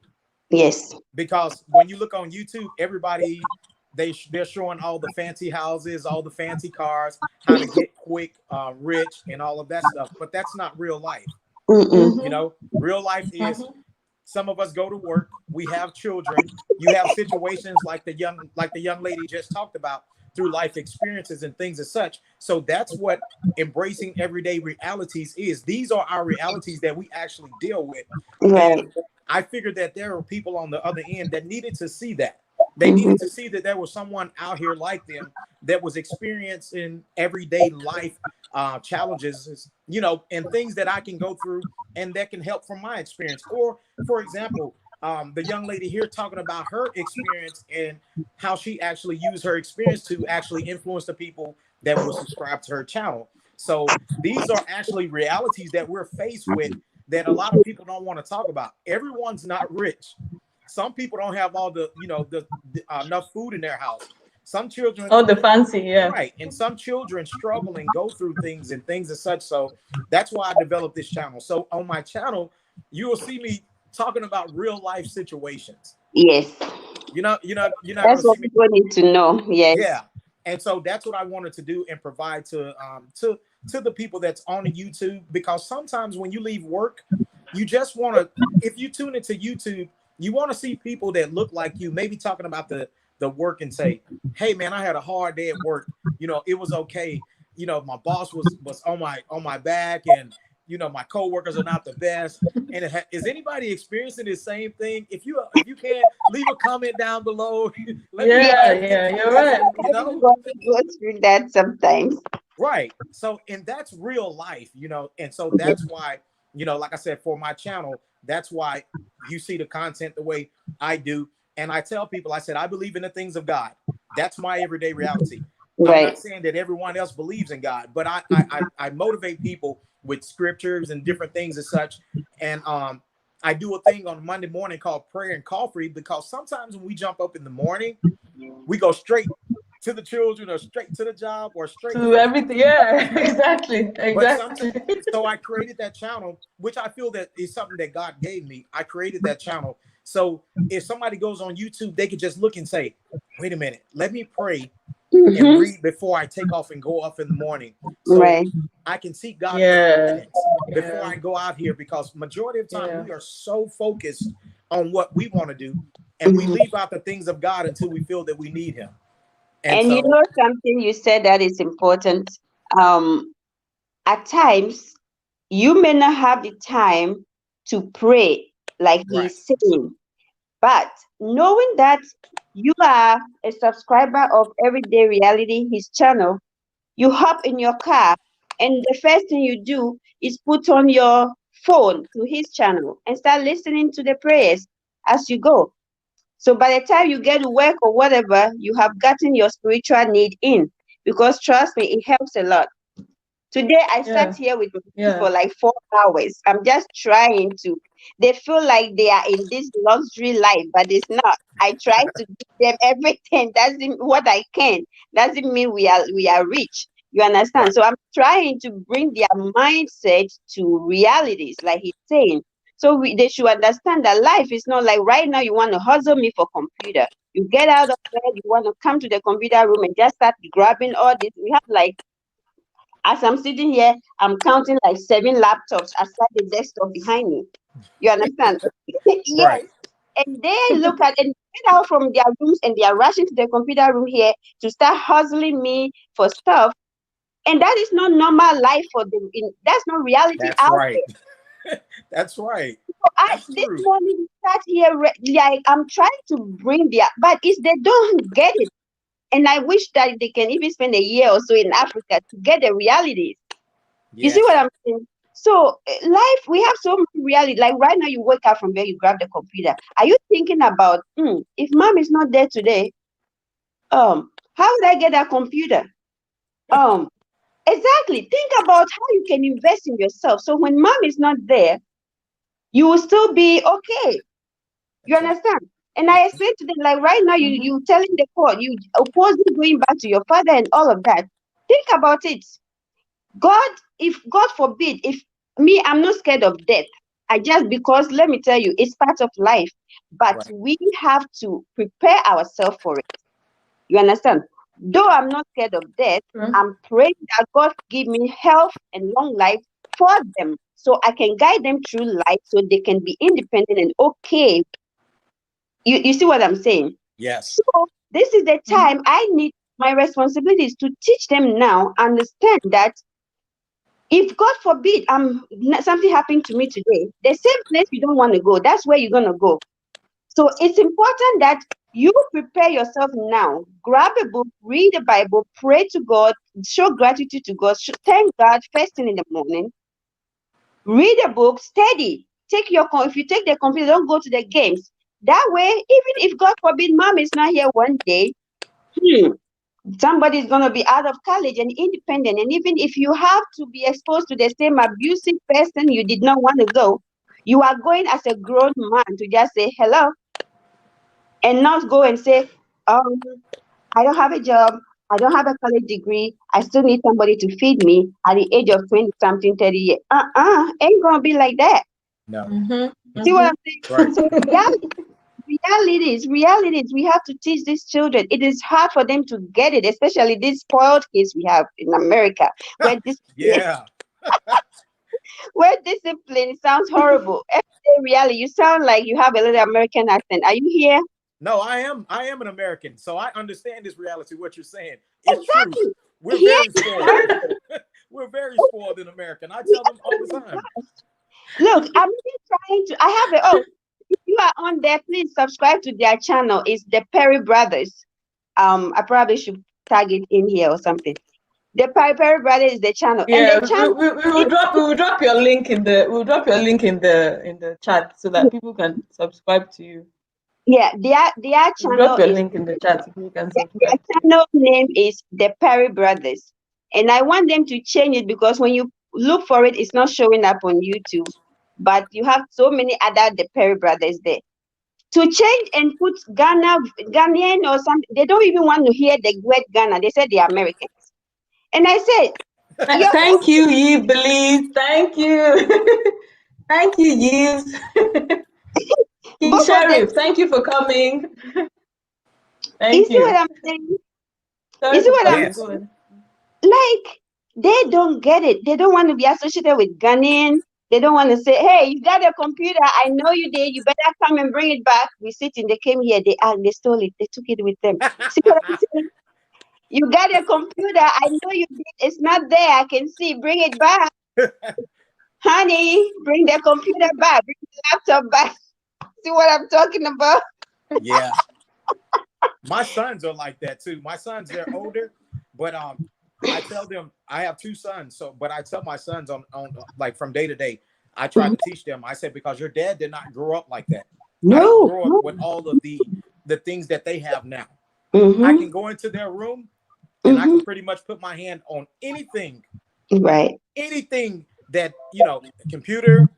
Yes. because when you look on YouTube, everybody they're showing all the fancy houses, all the fancy cars, how to get quick rich, and all of that stuff. But that's not real life. Mm-mm. Mm-hmm. Real life is Mm-hmm. some of us go to work, we have children, you have situations like the young lady just talked about through life experiences and things as such. So that's what embracing everyday realities is. These are our realities that we actually deal with. Right. And I figured that there are people on the other end that needed to see that. They Mhm. needed to see that there was someone out here like them that was experiencing everyday life challenges, and things that I can go through and that can help from my experience. Or, for example, the young lady here talking about her experience and how she actually used her experience to actually influence the people that will subscribe to her channel. So these are actually realities that we're faced with that a lot of people don't want to talk about. Everyone's not rich. Some people don't have all the enough food in their house. Some children, Oh, the fancy, yeah. right, and some children struggle and go through things and things as such. So that's why I developed this channel. So on my channel, you will see me talking about real life situations. Yes. You're not That's gonna see what me. people need to know. Yes. Yeah. And so that's what I wanted to do and provide to the people that's on the YouTube, because sometimes when you leave work, you just want to, if you tune into YouTube, you want to see people that look like you, maybe talking about the work and say, "Hey man, I had a hard day at work. It was okay. my boss was on my back, and my coworkers are not the best. And is anybody experiencing the same thing? If you can, leave a comment down below. Let me know Yeah, if Yes, you yeah, you're experience it, right. everybody goes through that sometimes. Right. So, and that's real life, and so that's why, like I said, for my channel, that's why you see the content the way I do. And I tell people, I said, I believe in the things of God. That's my everyday reality. I'm not Right. saying that everyone else believes in God, but I motivate people with scriptures and different things and such. And I do a thing on Monday morning called prayer and coffee, because sometimes when we jump up in the morning, we go straight to the children, or straight to the job, or straight To to everything. Yeah, exactly, but sometimes, exactly. so I created that channel, which I feel that is something that God gave me. I created that channel. So if somebody goes on YouTube, they could just look and say, wait a minute, let me pray and Mm-hmm. read before I take off and go off in the morning. So Right. I can seek God for Yeah, guidance before yeah, I go out here, because majority of the time yeah, we are so focused on what we want to do, and we Mhm. leave out the things of God until we feel that we need him. And And you so, know something you said that is important. Um, at times, you may not have the time to pray like right, he's saying, but knowing that you are a subscriber of Everyday Reality, his channel, you hop in your car, and the first thing you do is put on your phone to his channel and start listening to the prayers as you go. So by the time you get to work or whatever, you have gotten your spiritual need in. Because trust me, it helps a lot. Today I sat yeah, here with my kids yeah, for like 4 hours. I'm just trying to. They feel like they are in this luxury life, but it's not. I try to give them everything. Doesn't what I can. Doesn't mean we are rich. You understand? right, So I'm trying to bring their mindset to realities, like he's saying. So they should understand that life is not like right now you want to hustle me for computer. You get out of bed, you want to come to the computer room and just start grabbing all this. We have like as I'm sitting here, I'm counting like 7 laptops aside the desktop behind me. You understand? Yes. right. And they look at and get out from their rooms and they are rushing to the computer room here to start hustling me for stuff. And that is not normal life for them. That's not reality That's out right. there. That's right. So I That's this true. morning sat here like I'm trying to bring their, but it's they don't get it. And I wish that they can even spend a year or so in Africa to get the realities. You see what Yes. I'm saying? So life, we have so much reality. Like right now, you wake up from bed, you grab the computer. Are you thinking about if mom is not there today? How would I get that computer? Um, exactly. Think about how you can invest in yourself. So when mom is not there, you will still be okay. You That's right. understand? And I explained to them like right now, you mhm, you telling the court, you opposing going back to your father and all of that. Think about it. God, if God forbid, if me, I'm not scared of death. I just because let me tell you, it's part of life. But Right. we have to prepare ourselves for it. You understand? Though I'm not scared of death, sure. I'm praying that God give me health and long life for them so I can guide them through life so they can be independent and okay. You see what I'm saying? Yes. So this is the Mhm, time I need my responsibilities to teach them now, understand that if God forbid something happened to me today, the same place you don't want to go, that's where you're gonna go. So it's important that you prepare yourself now. Grab a book, read the Bible, pray to God, show gratitude to God, thank God first thing in the morning. Read a book, study. If you take the computer, don't go to the games. That way, even if God forbid mom is not here one day, hmm, somebody is going to be out of college and independent. And even if you have to be exposed to the same abusive person you did not want to go, you are going as a grown man to just say hello and not go and say, um, I don't have a job. I don't have a college degree. I still need somebody to feed me at the age of 20 something, 30 years. Ain't going to be like that. No. mhm, See what I'm mhm. saying? Right. So realities, we have to teach these children. It is hard for them to get it, especially these spoiled kids we have in America, where discipline, Yeah. where discipline sounds horrible. Everyday reality, you sound like you have a little American accent. Are you here? No, I am an American, so I understand this reality. What you're saying, it's true. Exactly. We're Yes. very spoiled. We're very spoiled in America, and I tell them all the time. Look, I'm even trying to. I have a. Oh, if you are on there, please subscribe to their channel. It's the Perry Brothers. I probably should tag it in here or something. The Perry Brothers is the channel, and Yeah, the channel. we will drop your link in the in the chat so that people can subscribe to you. Yeah, their We'll channel drop your is link in the chat so people can their subscribe to you. channel name is the Perry Brothers, and I want them to change it because when you look for it, it's not showing up on YouTube. But you have so many other the Perry Brothers there. To change and put Ghanaian or something, they don't even want to hear the word Ghana. They said they are Americans, and I said, "Your Thank you, Yves Belize. Thank you. Thank you, Yves. King both of them." Sheriff, thank you for coming. You Thank see what you. I'm saying? You Sorry see for what I'm coming. Yes. Go ahead. like? They don't get it. They don't want to be associated with Ghanaian. They don't want to say, "Hey, you got a computer? I know you did. You better come and bring it back." We sit in. They came here. They stole it. They took it with them. See what I'm saying? You got a computer. I know you did. It's not there. I can see. Bring it back, honey. Bring the computer back. Bring the laptop back. See what I'm talking about? Yeah. My sons are like that too. My sons, they're older, but I tell them I have two sons. So, but I tell my sons on like from day to day, I try to teach them. I said because your dad did not grow up like that. I don't No. grow up with all of the things that they have now. I Mm-hmm. can go into their room and I can pretty much put my hand on anything that a computer,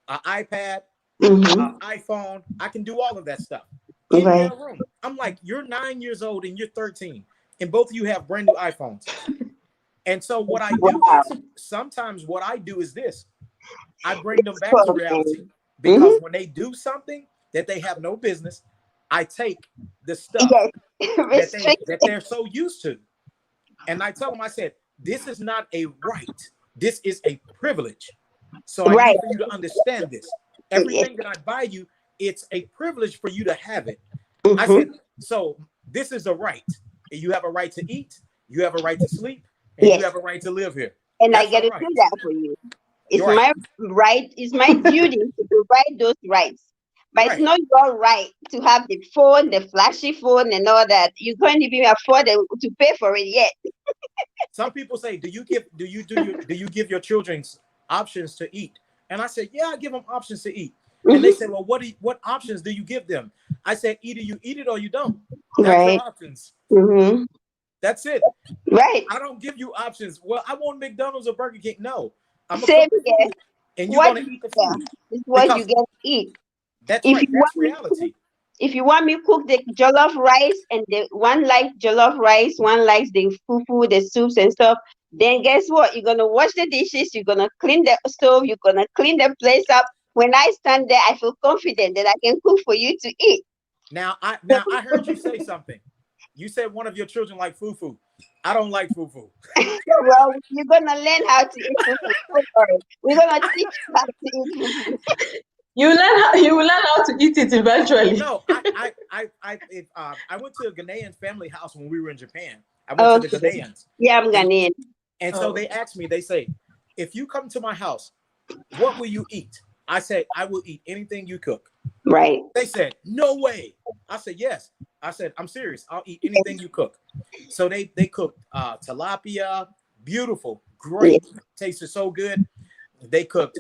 an iPad, iPhone. I can do all of that stuff in their room. I'm like, you're 9 years old and you're 13, and both of you have brand new iPhones. And so what I do is sometimes what I do is this: I bring them back to reality because when they do something that they have no business, I take the stuff that they're so used to, and I tell them, I said, this is not a right. This is a privilege. So I need for you to understand this. Everything that I buy you, it's a privilege for you to have it. I said, so this is a right. You have a right to eat, you have a right to sleep, and you have a right to live here. And That's I get to right. do that for you. It's Right. my right, it's my duty to provide those rights. But it's not your right to have the phone, the flashy phone, and all that. You can't even afford to pay for it yet. Some people say, do you give your children options to eat? And I said, yeah, I give them options to eat. And they said, well, what options do you give them? I said, either you eat it or you don't. That's your options. That's it. Right. I don't give you options. Well, I want McDonald's or Burger King. No, I'm Same gonna cook the food, and you're gonna eat the food. It's what you get to eat. That's If right. you That's want reality. If you want me to cook the jollof rice, and the one likes jollof rice, one likes the fufu, the soups and stuff, then guess what? You're gonna wash the dishes, you're gonna clean the stove, you're gonna clean the place up. When I stand there, I feel confident that I can cook for you to eat. Now I heard you say something. You said one of your children like fufu. I don't like fufu. Well, you're gonna learn how to eat fufu. Don't worry. We're gonna teach you how to eat fufu. You will learn how to eat it eventually. No, I went to a Ghanaian family house when we were in Japan. I went to the Ghanaians. Yeah, I'm Ghanaian. And so they asked me, they say, if you come to my house, what will you eat? I said, I will eat anything you cook. Right. They said, no way. I said, yes. I said, I'm serious. I'll eat anything you cook. So they cooked tilapia, beautiful, great, tasted so good. They cooked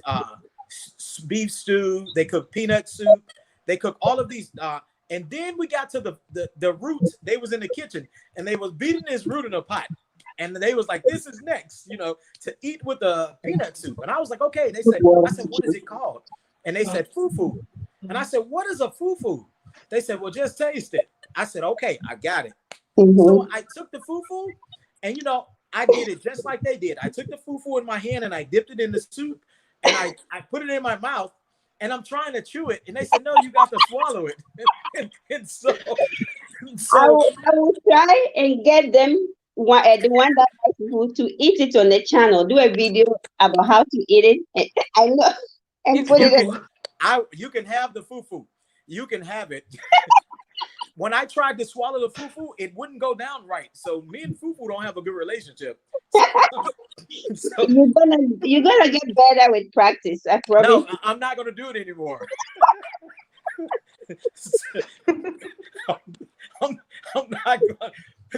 beef stew. They cooked peanut soup. They cooked all of these. And then we got to the root. They was in the kitchen and they was beating this root in a pot. And they was like, this is next, to eat with the peanut soup. And I was like, okay. I said, what is it called? And they said, fufu. And I said, what is a fufu? They said, well, just taste it. I said, okay, I got it. So I took the fufu and, I did it just like they did. I took the fufu in my hand and I dipped it in the soup and I put it in my mouth and I'm trying to chew it. And they said, no, you got to swallow it. and so I will try and get them the one that likes to eat it on the channel. Do a video about how to eat it. I know. And put it. You can have the fufu. You can have it. when I tried to swallow the fufu, it wouldn't go down right. So me and fufu don't have a good relationship. So You're gonna get better with practice. I promise. no, I'm not gonna do it anymore. I'm not going.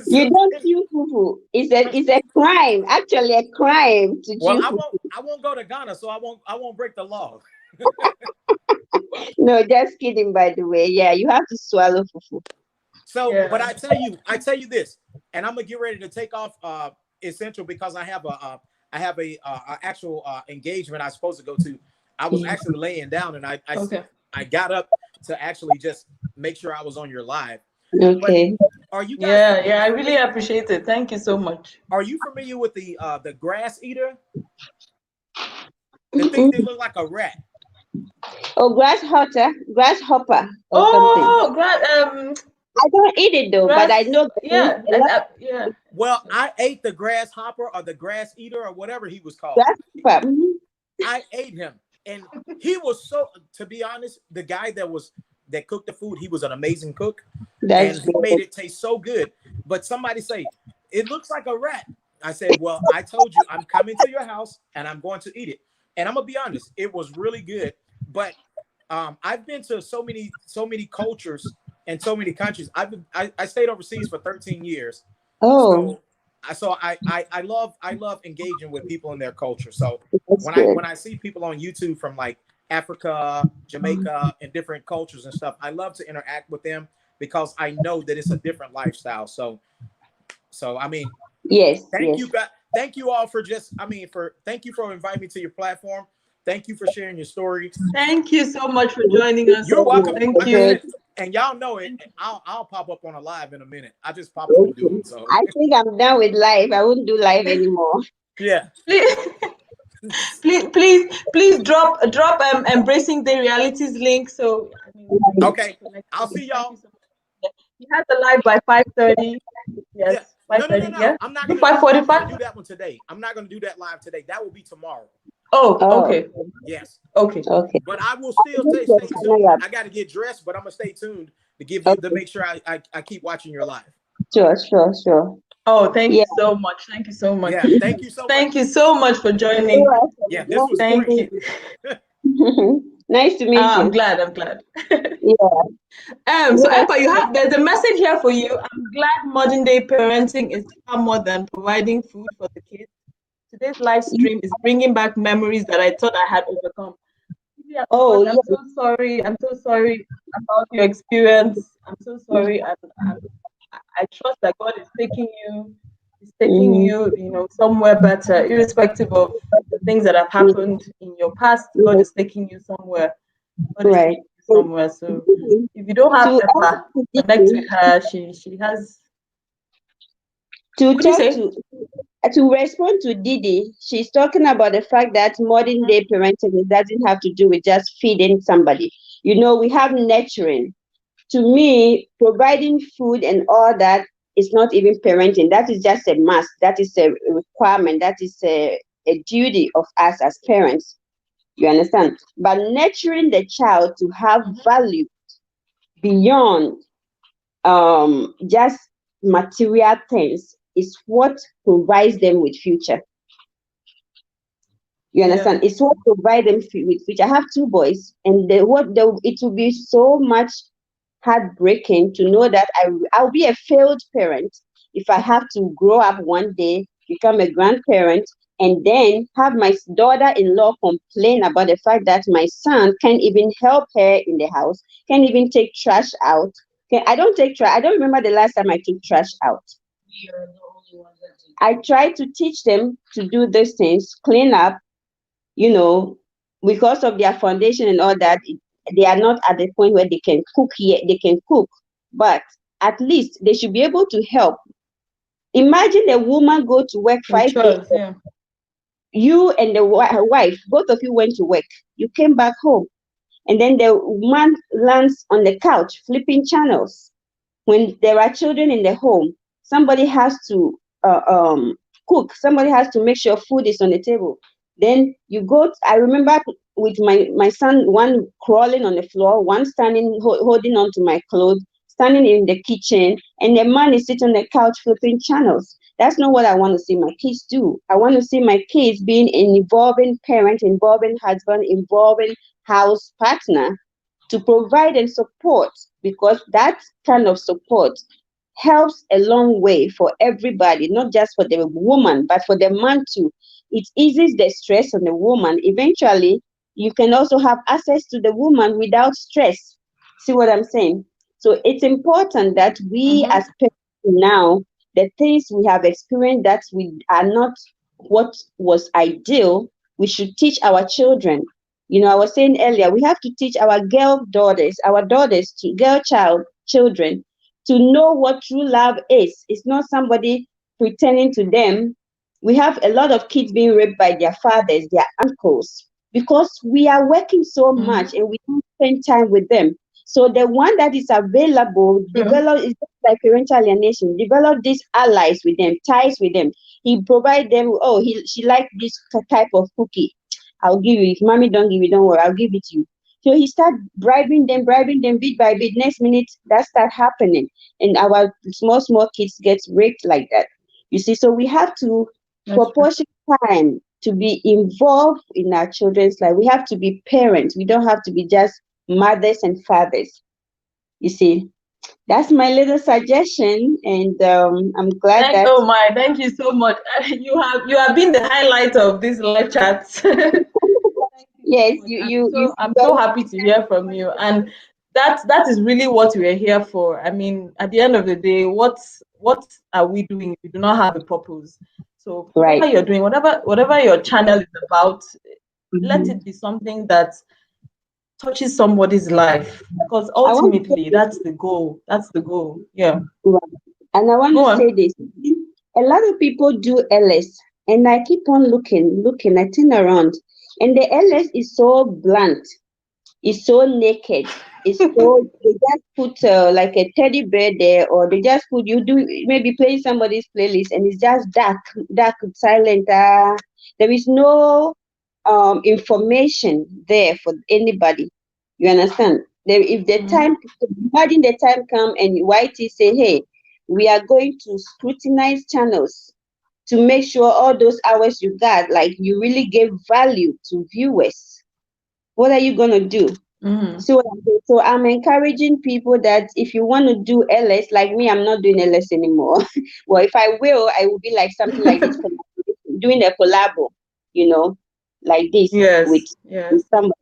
You don't chew fufu. It's a crime. Actually, a crime to Well, chew fufu. I won't go to Ghana, so I won't break the law. No, just kidding. By the way, yeah, you have to swallow fufu. So, Yeah. but I tell you this, and I'm gonna get ready to take off essential because I have a actual engagement I'm supposed to go to. I was actually laying down, and Okay. I got up to actually just make sure I was on your live. Okay. But are you guys? Yeah, I really appreciate it. Thank you so much. Are you familiar with the grass eater? The thing that look like a rat. Oh, grasshopper or something. Oh, I don't eat it though, but grass. I know Yeah, a lot yeah. Well, I ate the grasshopper or the grass eater or whatever he was of called. grasshopper. I ate him, and he was so. To be honest, the guy that cooked the food, he was an amazing cook, That's and he good. made it taste so good. But somebody say it looks like a rat. I said, well, I told you I'm coming to your house and I'm going to eat it. And I'm gonna be honest, it was really good. But I've been to so many cultures and so many countries. I stayed overseas for 13 years. Oh, So I love engaging with people in their culture. So that's good. when I see people on YouTube from like Africa, Jamaica, and different cultures and stuff, I love to interact with them because I know that it's a different lifestyle. So I mean, Yes, thank yes. you guys. Thank you all for thank you for inviting me to your platform. Thank you for sharing your story. Thank you so much for joining us. You're welcome. Thank Like I you. said, and y'all know it. I'll pop up on a live in a minute. I just pop up and do it. So I think I'm done with live. I wouldn't do live anymore. yeah. Please drop embracing the realities link. So I mean, Okay. connect I'll with you. see Thank y'all. you so much. You had the live by 5:30. Yeah. Yes, No, 5:30. no. Yeah, I'm not do gonna 5:45. do that one today. I'm not gonna do that live today. That will be tomorrow. Oh, Oh, okay, Yes. okay. okay. But I will still stay tuned. I got to get dressed, but I'm gonna stay tuned to give you to Okay. make sure I keep watching your live. Sure. Oh, thank Yeah. you so much. Thank you so much. Yeah. Thank you so much. Thank you so much for joining. Yeah. This was Thank great. you. Nice to meet you. I'm glad. Yeah. So Yeah. Epa, there's a message here for you. I'm glad modern day parenting is far more than providing food for the kids. Today's live stream is bringing back memories that I thought I had overcome. Yeah, of Oh, course, yeah. I'm so sorry. I'm so sorry about your experience. I'm so sorry, and I trust that God is taking Mhm. you, somewhere better, irrespective of the things that have happened in your past. God Yes, is taking you somewhere. God is right. taking you somewhere. So To if you don't have Pepper, connect to with her. She has. to What do you talk say? to respond to Didi, she's talking about the fact that modern day parenting doesn't have to do with just feeding somebody. We have nurturing. To me, providing food and all that is not even parenting. That is just a must. That is a requirement. That is a duty of us as parents. You understand? But nurturing the child to have value beyond just material things is what provides them with future. You Yeah. understand? It's what provides them with future. I have two boys, and it will be so much heartbreaking to know that I'll be a failed parent if I have to grow up one day, become a grandparent, and then have my daughter-in-law complain about the fact that my son can't even help her in the house, can't even take trash out. Okay, I don't take trash. I don't remember the last time I took trash out. I try to teach them to do these things, clean up, because of their foundation and all that. They are not at the point where they can cook yet. They can cook, but at least they should be able to help. Imagine a woman go to work With 5 a.m. chores, yeah. You and the wife, both of you went to work. You came back home, and then the man lands on the couch flipping channels. When there are children in the home, somebody has to cook. Somebody has to make sure food is on the table. Then you go. I remember with my son, one crawling on the floor, one standing holding on to my clothes, standing in the kitchen, and the man is sitting on the couch flipping channels. That's not what I want to see my kids do. I want to see my kids being an involving parent, involving husband, involving house partner to provide and support, because that kind of support helps a long way for everybody, not just for the woman, but for the man too. It eases the stress on the woman. Eventually, you can also have access to the woman without stress. See what I'm saying? So it's important that we Mm-hmm. as parents now, the things we have experienced that we are not what was ideal, we should teach our children. I was saying earlier, we have to teach our our daughters to children to know what true love is. It's not somebody pretending to them. We have a lot of kids being raped by their fathers, their uncles, because we are working so Mm-hmm. much and we don't spend time with them. So the one that is available, True. develop is just like parental alienation. Develop these allies with them, ties with them. He provide them. Oh, she like this type of cookie. I'll give you. If mommy don't give you, don't worry. I'll give it to you. So he start bribing them bit by bit. Next minute, that start happening, and our small kids get raped like that. You see, so we have to That's true. proportion time to be involved in our children's life. We have to be parents. We don't have to be just mothers and fathers. You see, that's my little suggestion, and I'm glad Thank that oh my, thank you so much. You have been the highlight of this live chat. Thank you so yes, much. you I'm you you so I'm so happy to hear from you. And that is really what we're here for. I mean, at the end of the day, what are we doing if we do not have a purpose? So right. whatever you're doing, whatever your channel is about, let Mhm. it be something that touches somebody's life. Because I want to ultimately that's the goal. That's the goal. Yeah. right. And I want Go to say on. this. A lot of people do LS, and I keep on looking, I turn around, and the LS is so blunt, it's so naked, it's so, they just put like a teddy bear there, or they just put, you do maybe playing somebody's playlist, and it's just dark, silent. There is no information there for anybody. You understand? There, if the Mm-hmm. time, imagine the time come and YT say, hey, we are going to scrutinize channels to make sure all those hours you got, like you really gave value to viewers. What are you gonna do? Mm-hmm. So, so I'm encouraging people that if you want to do LS, like me, I'm not doing LS anymore. Well, if I will be like something like this, doing a collabo, you know, like this with, Yes, yes, somebody,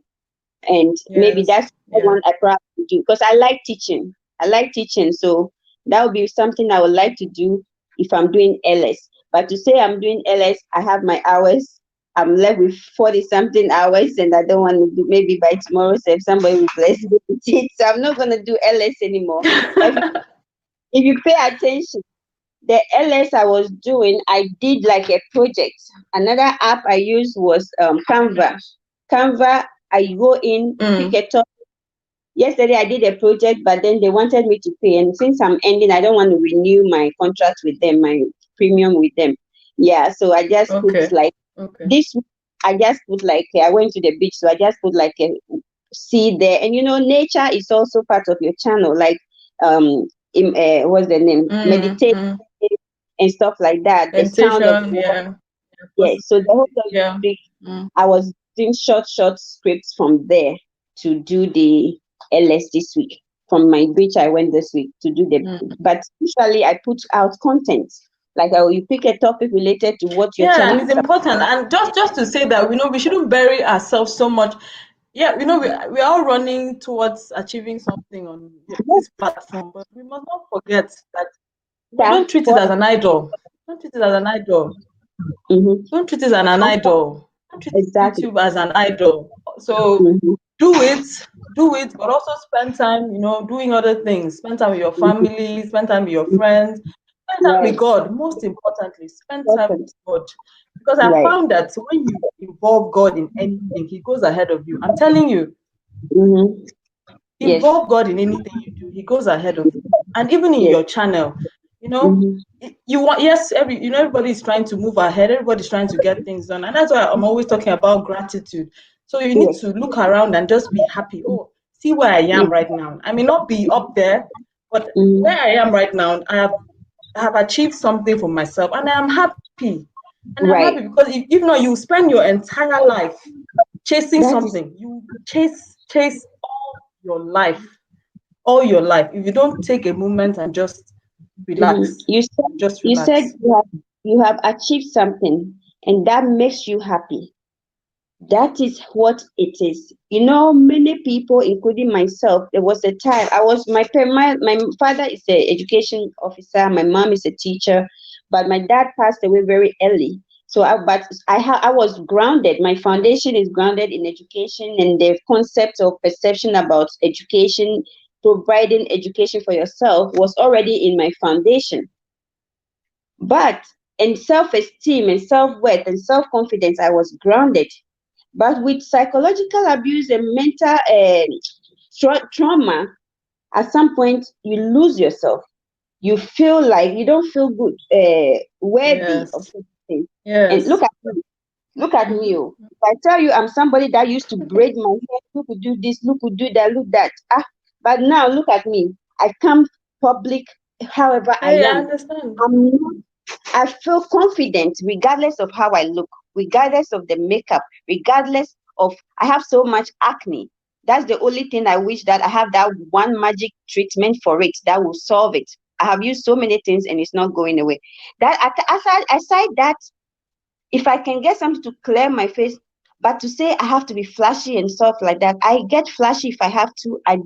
and maybe yes, that's the yeah. one I probably do because I like teaching. I like teaching, so that would be something I would like to do if I'm doing LS. But to say I'm doing LS, I have my hours. I'm left with 40 something hours, and I don't want to do, maybe by tomorrow, so if somebody will bless me with it. So I'm not going to do LS anymore. But if you pay attention, the LS I was doing, I did like a project. Another app I used was Canva. Canva, I go in, pick Mm, a topic. Yesterday I did a project, but then they wanted me to pay. And since I'm ending, I don't want to renew my contract with them, my premium with them. Yeah, so I just put okay, like okay. this week, I just put like I went to the beach, so I just put like a seed there. And nature is also part of your channel, like what's the name? Mm, Meditate mm. and stuff like that. The sound of Meditation, water. yeah. Yeah, Yeah. So the whole positivity, of this yeah. week Mm. I was doing short scripts from there to do the LS this week. From my beach, I went this week to do the. Mm. But usually, I put out content. Like you pick a topic related to what your Yeah, channel and it's is about. important. And just to say that, we shouldn't bury ourselves so much. Yeah, we're all running towards achieving something on this platform, but we must not forget that, Yeah. don't treat it What? as an idol. Don't treat it as an idol. Mm-hmm. Don't treat it as an idol. Don't treat Exactly. YouTube as an idol. So Mm-hmm. do it, do it, but also spend time, doing other things. Spend time with your Mm-hmm. family, spend time with your friends, spend time with Right. God. Most importantly, spend time with Perfect. God. Because I Right. found that when you involve God in anything, He goes ahead of you. I'm telling you, Mm-hmm. Yes. involve God in anything you do, He goes ahead of you. And even in Yes. your channel, you know, Mm-hmm. you want, yes, everybody's trying to move ahead, everybody's trying to get things done. And that's why I'm always talking about gratitude. So you need Yes. to look around and just be happy. Oh, see where I Yes. am right now. I may not be up there, But Mm-hmm. where I am right now, I have achieved something for myself, and I am happy. And I'm happy Right. because if not, you spend your entire life chasing That is. something. You chase all your life. If you don't take a moment and just Mm-hmm. relax, just You said relax. you have achieved something, and that makes you happy. That is what it is. You know, many people, including myself, there was a time I was my father is an education officer, my mom is a teacher, but my dad passed away very early. So, I was grounded. My foundation is grounded in education and the concept of perception about education, providing education for yourself was already in my foundation. But in self-esteem and self-worth and self-confidence, I was grounded. But with psychological abuse and mental trauma, at some point you lose yourself. You feel like you don't feel good, worthy of Yes, something. And yes. look at me. Mhm. Oh. If I tell you I'm somebody that used to braid my hair, look who do this, look who do that, look that. But now look at me. I come public however I Hey, I am. understand. I'm not I feel confident regardless of how I look, regardless of the makeup, regardless of I have so much acne. That's the only thing I wish that I have that one magic treatment for it that will solve it. I have used so many things and it's not going away. Aside that, if I can get something to clear my face, but to say I have to be flashy and stuff like that, I get flashy if I have to. I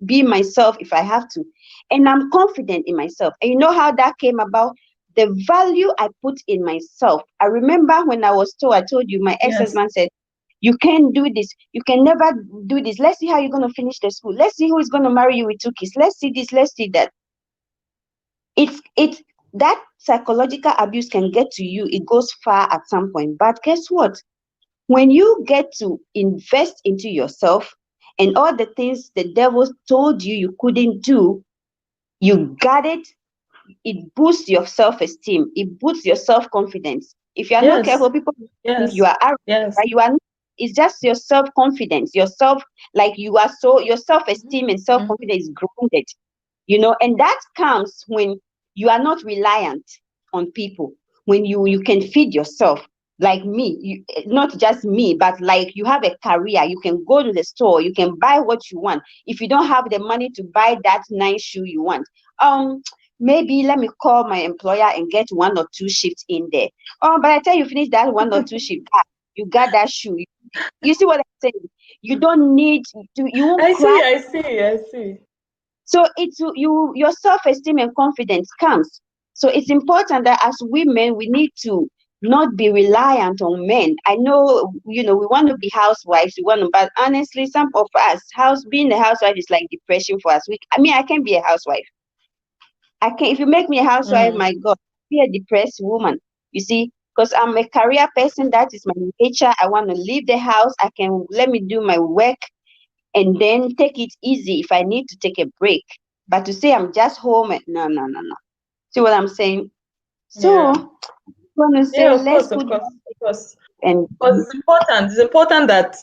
be myself if I have to. And I'm confident in myself. And you know how that came about? The value I put in myself. I remember when I told you, my Yes. ex-husband said, you can't do this. You can never do this. Let's see how you're going to finish the school. Let's see who is going to marry you with 2 kids. Let's see this. Let's see that. It's that psychological abuse can get to you. It goes far at some point. But guess what? When you get to invest into yourself and all the things the devil told you couldn't do, you got it. It boosts your self-esteem. It boosts your self-confidence. If you are not Yes. careful, people think you Yes. are arrogant, Yes. but you are not. It's just your self-confidence, yourself, like you are so your self-esteem and Mhm. self-confidence is grounded, and that comes when you are not reliant on people, when you can feed yourself. Like me, not just me, but like you have a career, you can go to the store, you can buy what you want. If you don't have the money to buy that nice shoe you want, maybe let me call my employer and get 1 or 2 shifts in there. Oh, by the time you finish that 1 or 2 shifts, you got that shoe. You see what I'm saying? You don't need to, you won't I cry. see. I see. I see. So it's your self-esteem and confidence comes. So it's important that as women we need to not be reliant on men. I know, we want to be housewives, but honestly, some of us, being a housewife is like depression for us. I can't be a housewife. I can If you make me a housewife, Mm. my God, I'll be a depressed woman. You see, because I'm a career person, that is my nature. I want to leave the house. I can let me do my work and then take it easy if I need to take a break. But to say I'm just home, no, no, no, no. See what I'm saying? So Yeah. I want to Yeah. say Of let's course. Of put course. Of course. and Because it's important. It's important that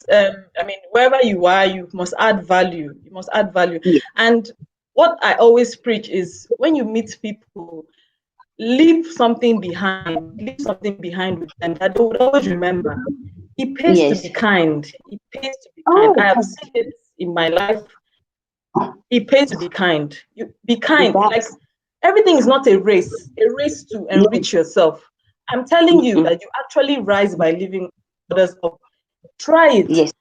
I mean, wherever you are, you must add value. You must add value. yeah, And what I always preach is when you meet people, leave something behind. Leave something behind with them that they would always remember. It pays to yes. be kind. It pays to be kind. Oh, I have seen it in my life. It pays to be kind. You be it kind. Like does. everything is not a race to No, enrich yourself. I'm telling you mm-mm. that you actually rise by living others up. Try it. Yes,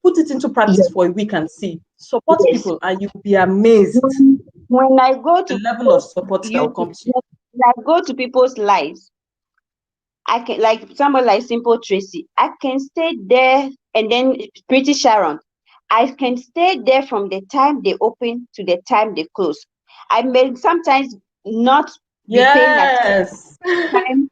Put it into practice yes, for a week and see. Support yes. people, and you'll be amazed When I go the to level of support that you, will come to you. when I go to people's lives, I can, like someone like Simple Tracy, I can stay there, and then Pretty Sharon, I can stay there from the time they open to the time they close. I may sometimes not be paying attention Yes. time,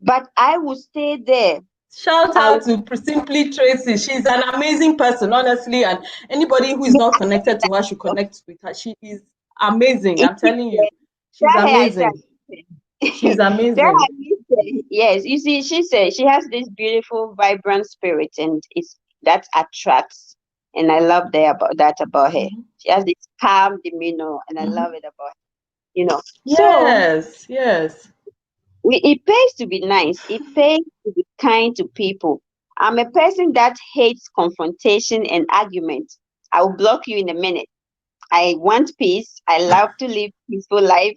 but I will stay there. Shout I will, out to Simply Tracy. She's an amazing person, honestly. And anybody who is not connected to her should connect with her. She is amazing. if I'm you telling you. She's tell her I said, amazing. She's tell her amazing. yes. You see, she said she has this beautiful, vibrant spirit, and it's that attracts. And I love that about her. Mhm. She has this calm demeanor, and I love it about her. So Yes, yes. it pays to be nice. It pays to be kind to people. I'm a person that hates confrontation and argument. I will block you in a minute. I want peace. I love to live peaceful life.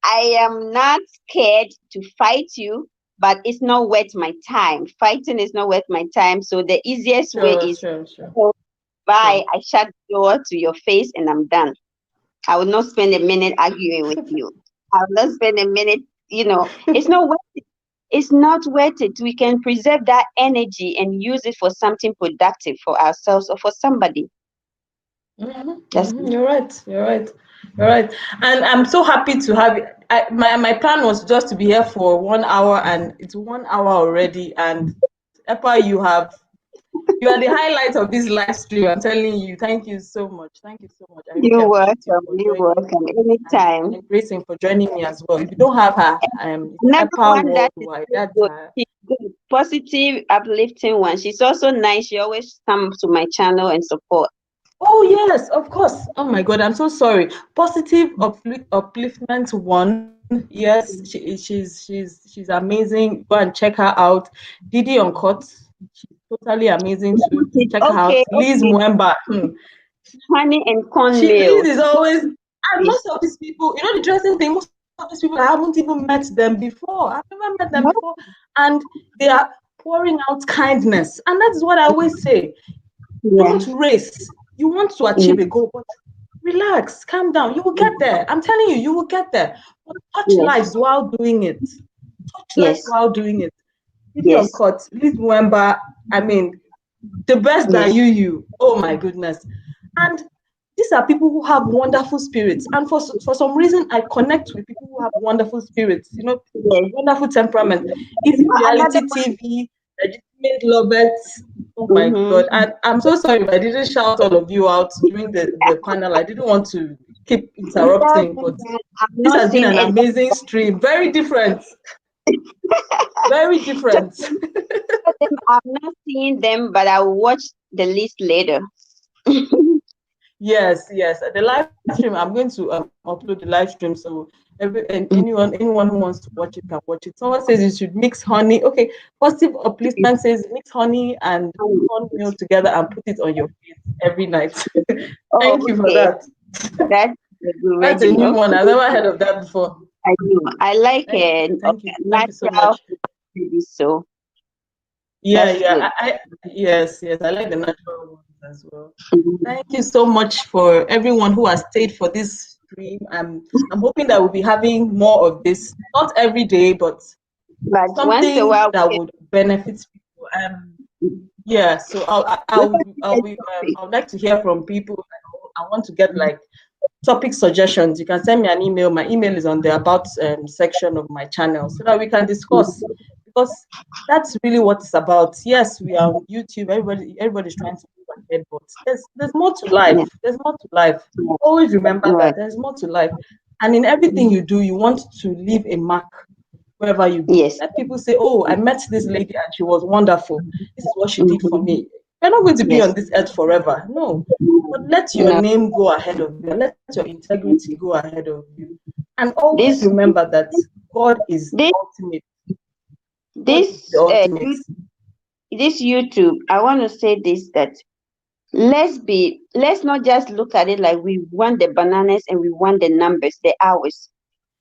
I am not scared to fight you, but it's not worth my time. Fighting is not worth my time. So the easiest way Sure, is, sure, sure, oh, bye. sure. I shut the door to your face and I'm done. I will not spend a minute arguing with you. I will not spend a minute, it's not worth it. It's not worth it. We can preserve that energy and use it for something productive for ourselves or for somebody. That's You're right. You're right. You're right. And I'm so happy to have it. My plan was just to be here for 1 hour, and it's 1 hour already. And Epa, you are the highlight of this live stream. I'm telling you. Thank you so much. Thank you so much. I really You're appreciate you welcome. for You're joining welcome. me, Anytime. and Grayson for joining me as well. If you don't have her, it's Another Epa one that is Worldwide. so That's good. her. She's good. Positive, uplifting one. She's also nice. She always comes to my channel and support. Oh yes, of course. Oh my God, I'm so sorry. Positive upliftment one. Yes, she's amazing. Go and check her out. Didi Uncut, she's totally amazing too. Check her out. Okay, Liz Muemba. honey and Liz cornmeal. is always, and most of these people, the interesting thing, most of these people I haven't even met them before. I've never met them No, before, and they are pouring out kindness, and that's what I always say. yeah, Don't race. You want to yeah, achieve a goal, but relax, calm down. You will get there. I'm telling you, you will get there. But touch yes, lives while doing it. Touch lives yes, while doing it. Video yes, uncut. Liz Mwemba, I mean, the best yes, than you. Oh my goodness. And these are people who have wonderful spirits. And for some reason, I connect with people who have wonderful spirits, yes. wonderful temperament. Easy Another reality TV, legitimate lovers. Oh my one. God. And I'm so sorry if I didn't shout all of you out during the panel. I didn't want to keep interrupting, but I've this not has been seen an any. amazing stream. Very different. Very So different. I've not seen them, but I'll watch the list later. Yes, yes. The live stream, I'm going to upload the live stream, so anyone who wants to watch it can watch it. Someone says you should mix honey. Okay, positive upliftment says mix honey and cornmeal together and put it on your face every night. Oh, Thank you for okay. that. That's a good That's a new regimen. one. I've Okay. never heard of that before. I do. I like Thank you, thank you, thank you so natural much. food, so Yeah, that's good. yeah. Yes, yes. I like the natural ones as well. Mhm. Thank you so much for everyone who has stayed for this stream. I'm hoping that we'll be having more of this, not every day, but But once a something while, that we would benefit people. can Yeah. So look at the topic. I would like to hear from people. I want to get like topic suggestions. You can send me an email. My email is on the about section of my channel, so that we can discuss, because that's really what it's about. Yes, we are on YouTube. Everybody's trying to move ahead, but there's more to life. Yeah, There's more to life. yeah, Always remember that right. there's more to life, and in everything you do, you want to leave a mark wherever you go. Yes. Let people say, "Oh, I met this lady and she was wonderful. This is what she did for Mhm. me." You're not going to be Yes. on this earth forever. No, but let your No. name go ahead of you. Let your integrity go ahead of you. And always This remember that God is the this ultimate. God is the this ultimate. this YouTube, I want to say this, that let's not just look at it like we want the bananas and we want the numbers, the hours.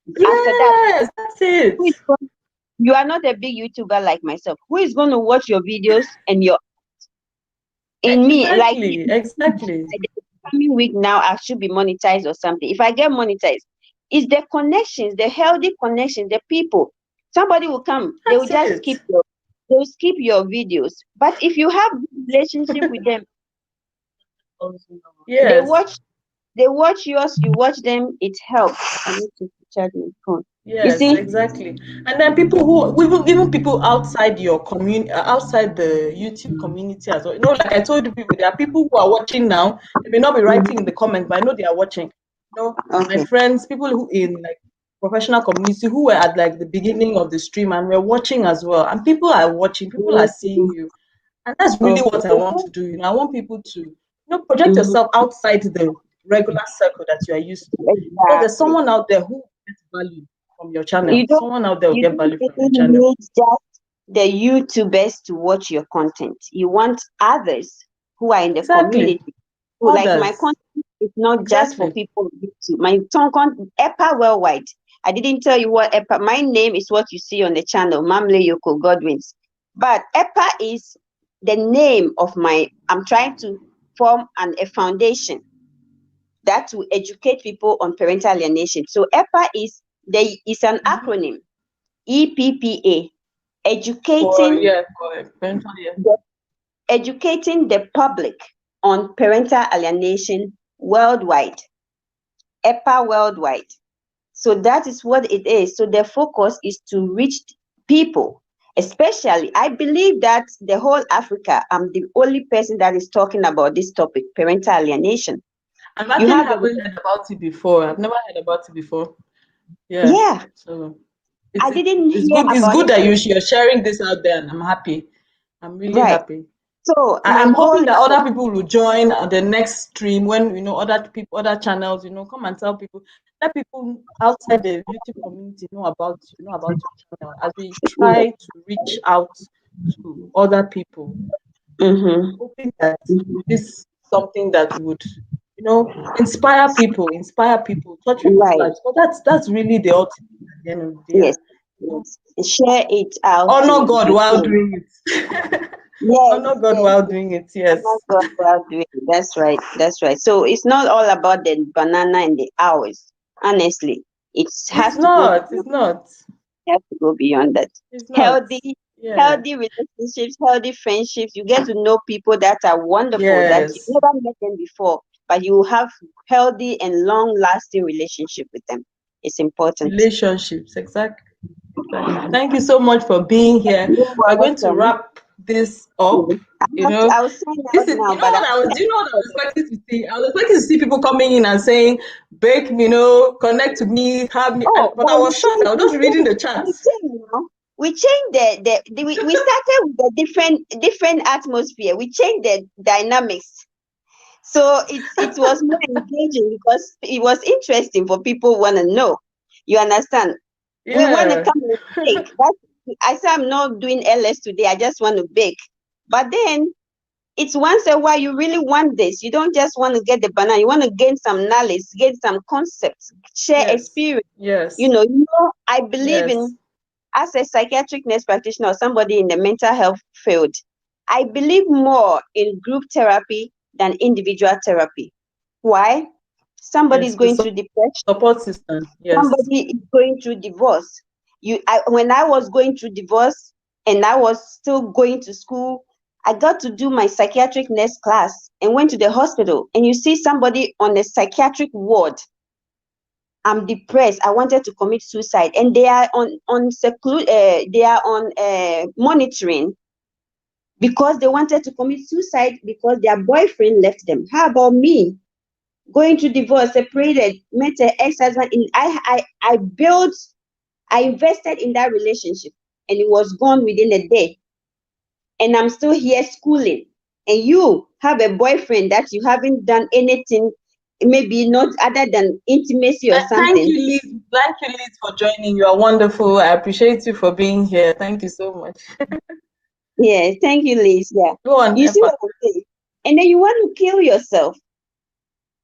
After that, Yes, that's it. who is going, you are not a big YouTuber like myself. Who is going to watch your videos and your in me like Exactly, exactly. the coming week now I should be monetized or something. If I get monetized, it's the connections, the healthy connections, the people. Somebody will come, they will That's just it. they'll skip your videos. But if you have relationship with them, they Yes. watch they watch yours, you watch them, it helps. I need to charge my phone. You Yes, see? exactly. And then people who even people outside your community, outside the YouTube community as well. Like I told you, people, there are people who are watching now. They may not be writing in the comments, but I know they are watching. My Okay. friends, people who in like professional community who were at like the beginning of the stream and were watching as well. And people are watching, people are seeing you, and that's really Okay. what I want to do. I want people to project Mhm. yourself outside the regular circle that you are used to. Because there's Exactly. someone out there who gets value from your channel. You don't Someone out there will you get don't value from your even channel. need just the YouTubers to watch your content. You want others who are in the Exactly. community. Who, like, my Others. content is not just for Exactly. people on YouTube. My content, EPA Worldwide. I didn't tell you what EPA. My name is what you see on the channel, Mamle Yoko Godwins. But EPA is the name of my. I'm trying to form a foundation that will educate people on parental alienation. So EPA is an acronym. EPPA, educating For parental, yeah. educating the public on parental alienation worldwide. EPA worldwide. So that is what it is. So the focus is to reach people, especially. I believe that the whole Africa, I'm the only person that is talking about this topic, parental alienation. I've You actually have haven't heard about it before. I've never heard about it before. Yeah. yeah. So I didn't it's hear good. It's about good it. that you're sharing this out there, and I'm happy. I'm really Right. happy. So my I'm goal hoping is that other people will join the next stream when other people, other channels, come and tell people. Let people outside the YouTube community know about your channel as we try to reach out to other people. mm-hmm. Hoping that this is something that would, inspire people, touch people's Right. lives. But that's really the ultimate at the end of the day. Yes. You know, Yes. Share it out honor too if God you while can. doing it. Yes, Honor God yes. while doing it. That's Yes. what we're doing. That's right. That's right. So it's not all about the banana and the hours. Honestly, it It's has to go not. beyond. It's not. Have to go beyond that. It's not. Healthy, Yeah. healthy relationships, healthy friendships. You get to know people that are wonderful that you Yes. never met them before, but you have healthy and long-lasting relationship with them. It's important. Relationships. Exactly. Exactly. Thank you so much for being here. You're We're going to welcome. wrap this up. I'll sign This out is, now, but do you know what I was expecting to see? I was expecting to see people coming in and saying, bake me, connect to me, have me. oh, But I was shocked. I was just reading the we chats. changed now. We changed we started with a different atmosphere. We changed the dynamics. So it was more engaging because it was interesting for people who want to know. You understand? We want to Yeah. come and bake. I said I'm not doing LS today. I just want to bake. But then it's once a while you really want this. You don't just want to get the banana. You want to gain some knowledge, gain some concepts, share Yes. experience. Yes. I believe Yes. in, as a psychiatric nurse practitioner or somebody in the mental health field, I believe more in group therapy than individual therapy. Why? Somebody Yes. is The going through depression. support system. Yes. Somebody is going through divorce. When I was going through divorce and I was still going to school, I got to do my psychiatric nurse class and went to the hospital. And you see somebody on a psychiatric ward. I'm depressed. I wanted to commit suicide, and they are monitoring because they wanted to commit suicide because their boyfriend left them. How about me? Going through divorce, separated, met an ex-husband. I invested in that relationship, and it was gone within a day. And I'm still here schooling. And you have a boyfriend that you haven't done anything, maybe not other than intimacy or Thank something. you, Liz. Thank you, Liz, for joining. You are wonderful. I appreciate you for being here. Thank you so much. Yeah, thank you, Liz. Yeah. Go on, You see Epa. what I'm saying? And then you want to kill yourself.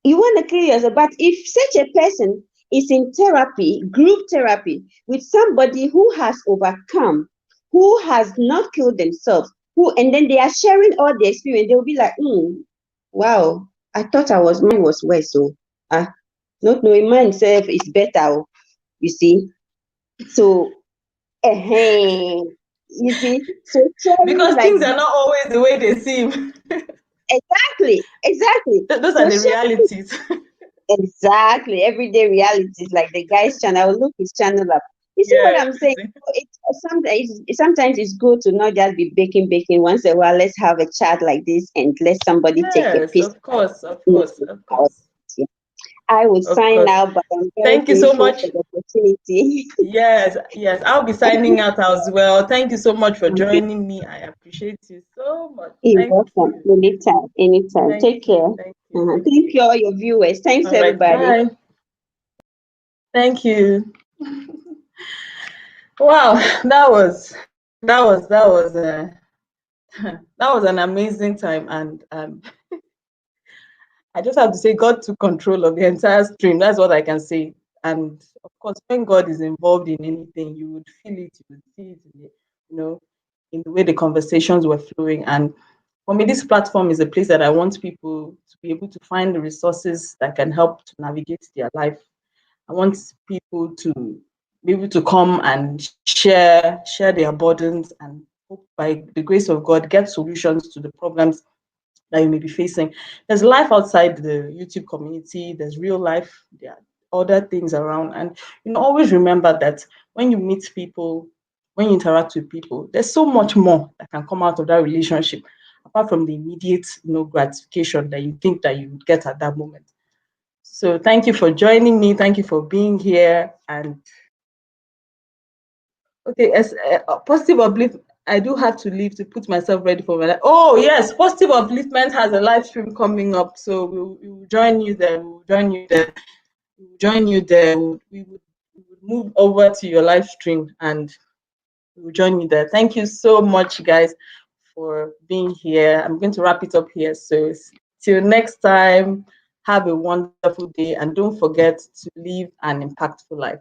You want to kill yourself. But if such a person is in therapy, group therapy, with somebody who has overcome, who has not killed themselves, and then they are sharing all the experience, they'll be like, wow, I thought mine was worse. So not knowing mine self is better. You see? So you see, so sharing Because like things are not always the way they seem. exactly. Those are So the sharing realities. exactly everyday realities, like the guy's channel. I will look his channel up. You see what Yeah. I'm saying? Sometimes it's good to not just be baking once in a while. Let's have a chat like this and let somebody take a Yes, piece. of course, of You course, of know, course, I will of sign course. out, but I'm very Thank you so grateful much. for the opportunity. Yes, yes. I'll be signing out as well. Thank you so much for joining me. I appreciate you so much. You're Thank welcome. you. Anytime, anytime. Thank Take you. care. Thank you. Thank you, all your viewers. Thanks, All right, everybody. bye. Thank you. Wow, that was an amazing time, and I just have to say God took control of the entire stream. That's what I can say. And of course, when God is involved in anything, you would feel it, you would see it, you know, in the way the conversations were flowing. And for me, this platform is a place that I want people to be able to find the resources that can help to navigate their life. I want people to be able to come and share their burdens, and hope by the grace of God get solutions to the problems that you may be facing. There's life outside the YouTube community, there's real life, there are other things around. And always remember that when you meet people, when you interact with people, there's so much more that can come out of that relationship, apart from the immediate gratification that you think that you would get at that moment. So thank you for joining me. Thank you for being here. And okay, as positive uplift, I do have to leave to put myself ready for my life. Oh yes, positive upliftment has a live stream coming up, so we will join you there. We will join you there. We will join you there. We would move over to your live stream, and we will join you there. Thank you so much, guys, for being here. I'm going to wrap it up here. So till next time, have a wonderful day, and don't forget to live an impactful life.